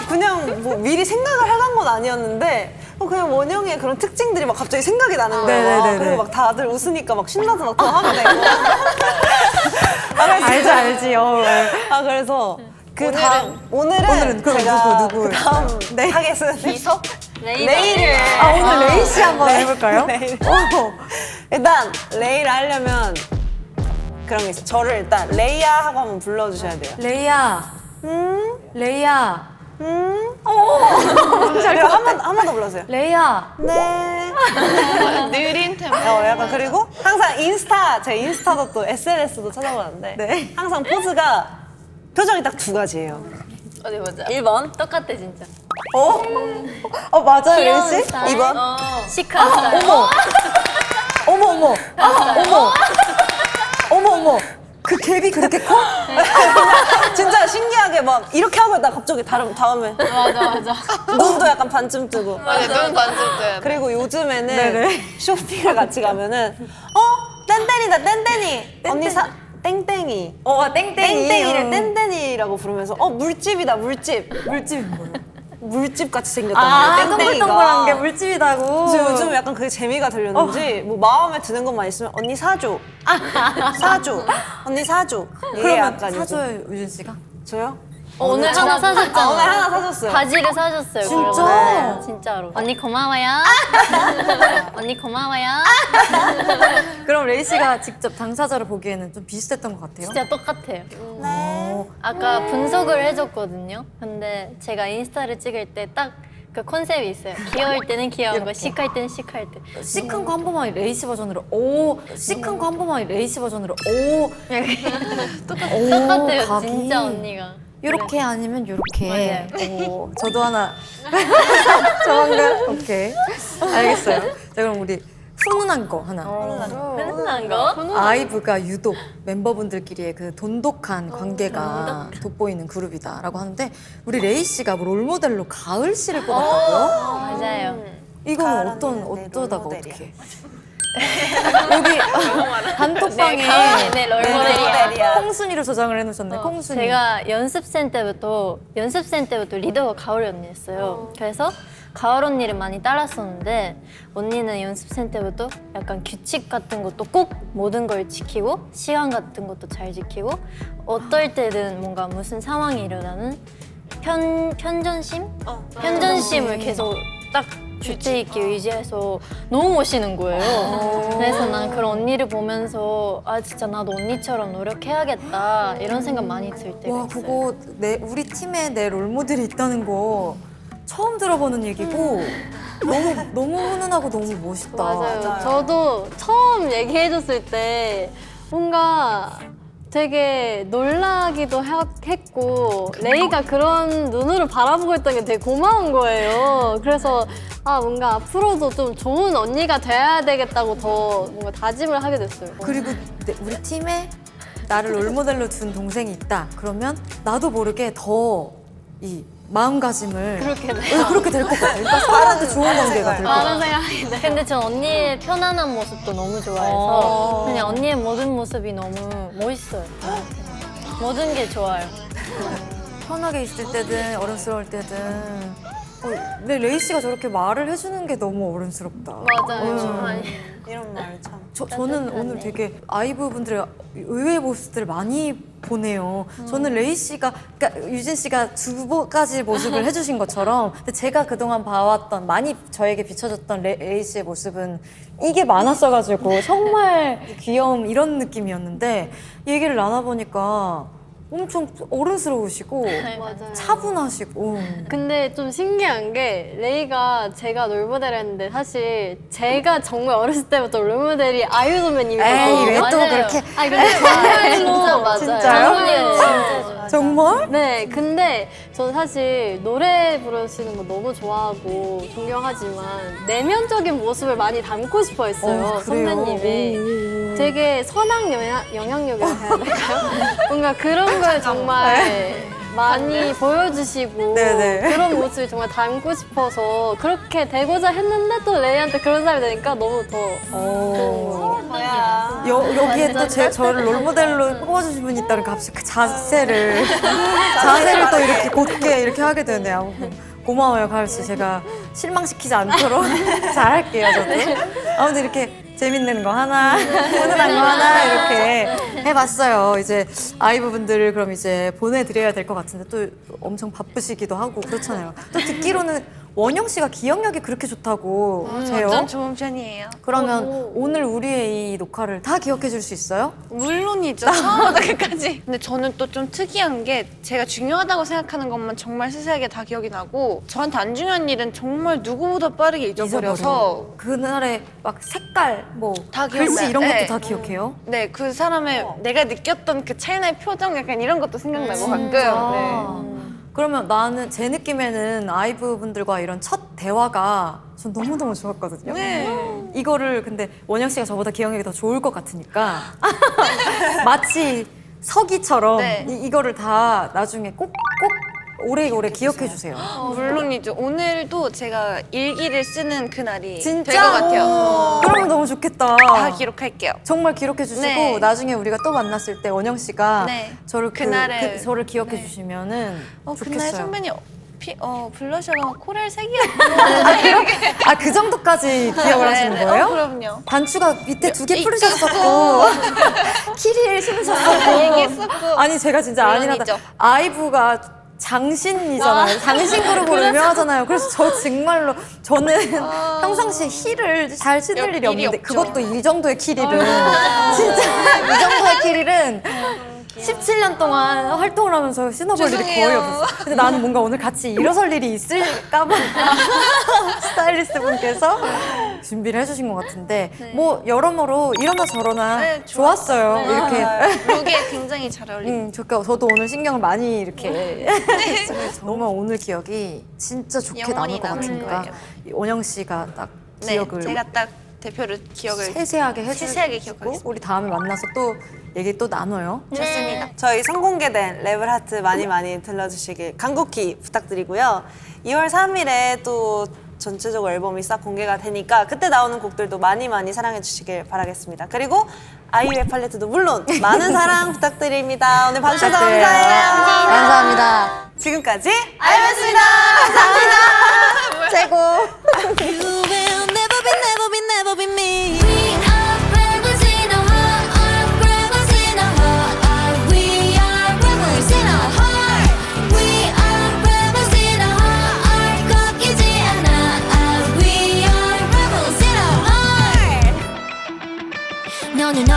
S3: 그냥 뭐 미리 생각을 해간 건 아니었는데 그냥 원영이의 그런 특징들이 막 갑자기 생각이 나는 거예요.
S1: 네네네네.
S3: 그리고 막 다들 웃으니까 막 신나서 막 더 하게 되고.
S1: 알지.
S3: 그래서 그 다음 오늘은
S1: 그럼
S3: 제가
S1: 누구?
S3: 그 다음
S1: 네.
S3: 타겟은
S2: 이석?
S3: 레이를
S1: 오늘 레이 씨 한번 해볼까요?
S3: 레이를. 일단 레이를 하려면 그런 게 있어요. 저를 일단 레이야 하고 한번 불러주셔야 돼요.
S1: 레이야. 레이야.
S3: 그리고 한 번 더 불러주세요.
S1: 레이야.
S3: 네.
S4: 느린 템포.
S3: 약간 그리고 항상 제 인스타도 또 SNS도 찾아보는데
S1: 네.
S3: 항상 표정이 딱 두 가지예요.
S2: 어디 보자. 1번. 똑같아, 진짜.
S1: 맞아요, 레이
S2: 귀여운
S1: 씨?
S2: 스타일.
S3: 2번
S2: 시크한 스타일.
S1: 어머. 그 갭이 그렇게 커?
S3: 진짜 신기하게 막 이렇게 하고 있다가 갑자기 다음에
S2: 맞아.
S3: 눈도 약간 반쯤 뜨고
S4: 눈 반쯤 떠야 돼.
S3: 그리고 요즘에는
S1: 네네.
S3: 쇼핑을 같이 가면은 땡땡이다 땡땡이 언니 땡땡이 땡땡이를 땡땡이라고 부르면서 물집이다 물집
S1: 물집이 뭐예요?
S3: 물집 같이 생겼단 말이에요 땡땡이가
S1: 동글동글한 게 물집이다고.
S3: 그래서 요즘 약간 그게 재미가 들렸는지 뭐 마음에 드는 것만 있으면 언니 사줘 언니 사줘 이게
S1: 그러면
S3: 약간
S1: 사줘요, 유진 씨가?
S3: 저요?
S2: 오늘 하나 사줬잖아.
S3: 오늘 하나 사줬어요.
S2: 바지를 사줬어요.
S1: 진짜?
S2: 그러면. 진짜로. 언니 고마워요. 언니 고마워요.
S1: 그럼 레이 씨가 직접 당사자를 보기에는 좀 비슷했던 것 같아요?
S2: 진짜 똑같아요. 아까 분석을 해줬거든요. 근데 제가 인스타를 찍을 때 딱 그 컨셉이 있어요. 귀여울 때는 귀여운 거, 시크할 때는 시크할 때.
S1: 시큰 거 한 번만 레이 씨 버전으로 시큰 거 한 번만 레이 씨 버전으로
S2: 똑같아요,
S1: 각이.
S2: 진짜 언니가.
S1: 요렇게 아니면 요렇게.
S2: 맞아요.
S1: 저도 하나. 저한가? 오케이. 알겠어요. 자, 그럼 우리 훈훈한 거 하나.
S2: 흔한 거?
S1: 아이브가 유독 멤버분들끼리의 그 돈독한 관계가 돋보이는 그룹이다라고 하는데 우리 레이 씨가 뭐 롤모델로 가을 씨를 뽑았다고요?
S2: 맞아요.
S1: 이건 어쩌다가 어떻게? 여기 단톡방에
S2: 네, 롤모델이야.
S1: 콩순이로 저장을 해놓으셨네. 콩순이.
S2: 제가 연습생 때부터 리더가 가을 언니였어요. 그래서 가을 언니를 많이 따랐었는데 언니는 연습생 때부터 약간 규칙 같은 것도 꼭 모든 걸 지키고 시간 같은 것도 잘 지키고 어떨 때는 뭔가 무슨 상황이 일어나는 편전심을 계속 딱 주체 있게 의지해서 너무 멋있는 거예요. 그래서 난 그런 언니를 보면서 아 진짜 나도 언니처럼 노력해야겠다 이런 생각 많이 들 때가
S1: 와
S2: 있어요.
S1: 그거 우리 팀에 내 롤모델이 있다는 거 처음 들어보는 얘기고 너무 훈훈하고 너무 멋있다.
S5: 맞아요. 저도 처음 얘기해줬을 때 뭔가 되게 놀라기도 했고 레이가 그런 눈으로 바라보고 있던 게 되게 고마운 거예요. 그래서 아 뭔가 앞으로도 좀 좋은 언니가 돼야 되겠다고 더 뭔가 다짐을 하게 됐어요.
S1: 그리고 우리 팀에 나를 롤모델로 둔 동생이 있다. 그러면 나도 모르게 더 이 마음가짐을
S2: 그렇게 돼요.
S1: 그렇게 될 것 같아. 그러니까 서로한테 좋은 관계가 될 것 같아.
S2: 많은 생각이 돼. 근데 전 언니의 편안한 모습도 너무 좋아해서 그냥 언니의 모든 모습이 너무 멋있어요. 모든 게 좋아요.
S1: 편하게 있을 때든 어른스러울 때든 근데 레이 씨가 저렇게 말을 해주는 게 너무 어른스럽다.
S2: 맞아요. 정말.
S3: 이런 말 참.
S1: 저는 오늘 되게 아이브 분들의 의외의 모습들을 많이 보네요. 저는 레이 씨가, 그러니까 유진 씨가 두 가지 모습을 해주신 것처럼, 근데 제가 그동안 봐왔던 많이 저에게 비춰졌던 레이 씨의 모습은 이게 많았어가지고 정말 귀여움 이런 느낌이었는데 얘기를 나눠보니까 엄청 어른스러우시고
S5: 맞아요.
S1: 차분하시고.
S5: 근데 좀 신기한 게 레이가 제가 롤모델을 했는데 사실 제가 정말 어렸을 때부터 롤모델이 아이유 선배님이었거든요.
S1: 에이 왜 또
S2: 맞아요.
S1: 그렇게
S5: 아니 근데 정말로
S2: 진짜 맞아요.
S1: 진짜요?
S2: 언니는 진짜 좋아요.
S1: 정말?
S5: 네, 근데 저는 사실 노래 부르시는 거 너무 좋아하고 존경하지만 내면적인 모습을 많이 담고 싶어 했어요,
S1: 그래요?
S5: 선배님이. 되게 선한 영향력이라고 해야 될까요? 뭔가 그런 걸 정말 많이 보여주시고
S1: 네네.
S5: 그런 모습을 정말 담고 싶어서 그렇게 되고자 했는데 또 레이한테 그런 사람이 되니까 너무 더
S3: 뭐야.
S1: 여기에 또 저를 롤모델로 뽑아주신 분이 있다는 갑자기 그 자세를 또 이렇게 곧게 이렇게 하게 되네요. 아무튼 고마워요, 가을 씨. 제가 실망시키지 않도록 잘할게요, 저도. 아무튼 이렇게 재밌는 거 하나, 훈훈한 거 하나 이렇게 해봤어요. 이제 아이브 분들을 그럼 이제 보내드려야 될 것 같은데 또 엄청 바쁘시기도 하고 그렇잖아요. 또 듣기로는 원영 씨가 기억력이 그렇게 좋다고 해요.
S4: 완전 좋은 편이에요.
S1: 그러면 오늘 우리의 이 녹화를 다 기억해 줄 수 있어요?
S4: 물론이죠. 처음부터 끝까지. 근데 저는 또 좀 특이한 게 제가 중요하다고 생각하는 것만 정말 세세하게 다 기억이 나고 저한테 안 중요한 일은 정말 누구보다 빠르게 잊어버려서
S1: 그날의 막 색깔, 뭐
S4: 다
S1: 글씨
S4: 기억나요.
S1: 이런 것도
S4: 네.
S1: 다 기억해요?
S4: 네, 그 사람의 내가 느꼈던 그 찰나의 표정 약간 이런 것도 생각나고 가끔. 네.
S1: 그러면 나는 제 느낌에는 아이브 분들과 이런 첫 대화가 전 너무너무 좋았거든요. 이거를 근데 원영 씨가 저보다 기억력이 더 좋을 것 같으니까 마치 서기처럼
S4: 네.
S1: 이거를 다 나중에 꼭 오래오래 기억해 주세요.
S4: 물론이죠. 오늘도 제가 일기를 쓰는 그날이
S1: 진짜?
S4: 될 것 같아요.
S1: 그러면 너무 좋겠다.
S4: 다 기록할게요.
S1: 정말 기록해 주시고
S4: 네.
S1: 나중에 우리가 또 만났을 때 원영 씨가
S4: 네.
S1: 저를
S4: 그날을-
S1: 저를 기억해
S4: 네.
S1: 주시면은
S4: 그날
S1: 좋겠어요.
S4: 선배님 블러셔가 코랄 색이었고.
S1: 아 그 정도까지 기억을 하시는 거예요?
S4: 그럼요.
S1: 단추가 밑에 2개 풀으셨었고 키리를 신으셨었고
S4: 얘기했었고.
S1: 아니 제가 진짜 아니라다
S4: 물론이죠.
S1: 아이브가 장신이잖아요. 장신 그룹으로 유명하잖아요. 그래서 저 정말로 저는 평상시에 힐을 잘 신을 일이 없는데
S4: 없죠.
S1: 그것도 이 정도의 키리를 진짜 이 정도의 키리는 17년 동안 활동을 하면서 신어볼 일이 거의
S4: 죄송해요.
S1: 없었어요. 근데 나는 뭔가 오늘 같이 일어설 일이 있을까봐 스타일리스트 분께서 준비를 해주신 것 같은데 뭐 여러모로 이러나 저러나
S4: 네,
S1: 좋았어요. 이렇게
S4: 룩에 굉장히 잘 어울리고.
S1: 저도 오늘 신경을 많이 이렇게 정말 오늘 기억이 진짜 좋게 남을
S4: 영원히
S1: 것
S4: 남을
S1: 같으니까
S4: 거예요.
S1: 원영 씨가 딱
S4: 네,
S1: 기억을
S4: 제가 딱 대표로 기억을
S1: 세세하게
S4: 세세하게
S1: 해주고
S4: 기억하겠습니다.
S1: 우리 다음에 만나서 또 얘기 또 나눠요.
S4: 좋습니다.
S3: 저희 선공개된 랩을 하트 많이 들러주시길 간곡히 부탁드리고요. 2월 3일에 또 전체적으로 앨범이 싹 공개가 되니까 그때 나오는 곡들도 많이 사랑해 주시길 바라겠습니다. 그리고 아이유의 팔레트도 물론 많은 사랑 부탁드립니다. 오늘 봐주셔서
S1: 부탁드려요.
S3: 감사해요.
S1: 감사합니다.
S3: 지금까지 아이유였습니다. 감사합니다. 최고.
S6: You will never be me. We are rebels in our heart. We are rebels in our heart. 꺾이지 않아. We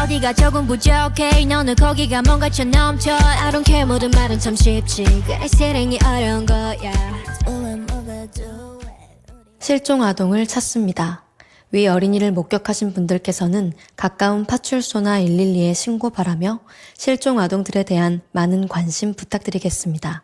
S6: 어디가 조금 부족해 너는 거기가 뭔가 쳐 넘쳐 I don't care 모든 말은 참 쉽지 그래 실행이 어려운 거야
S1: 실종 아동을 찾습니다. 위 어린이를 목격하신 분들께서는 가까운 파출소나 112에 신고 바라며 실종 아동들에 대한 많은 관심 부탁드리겠습니다.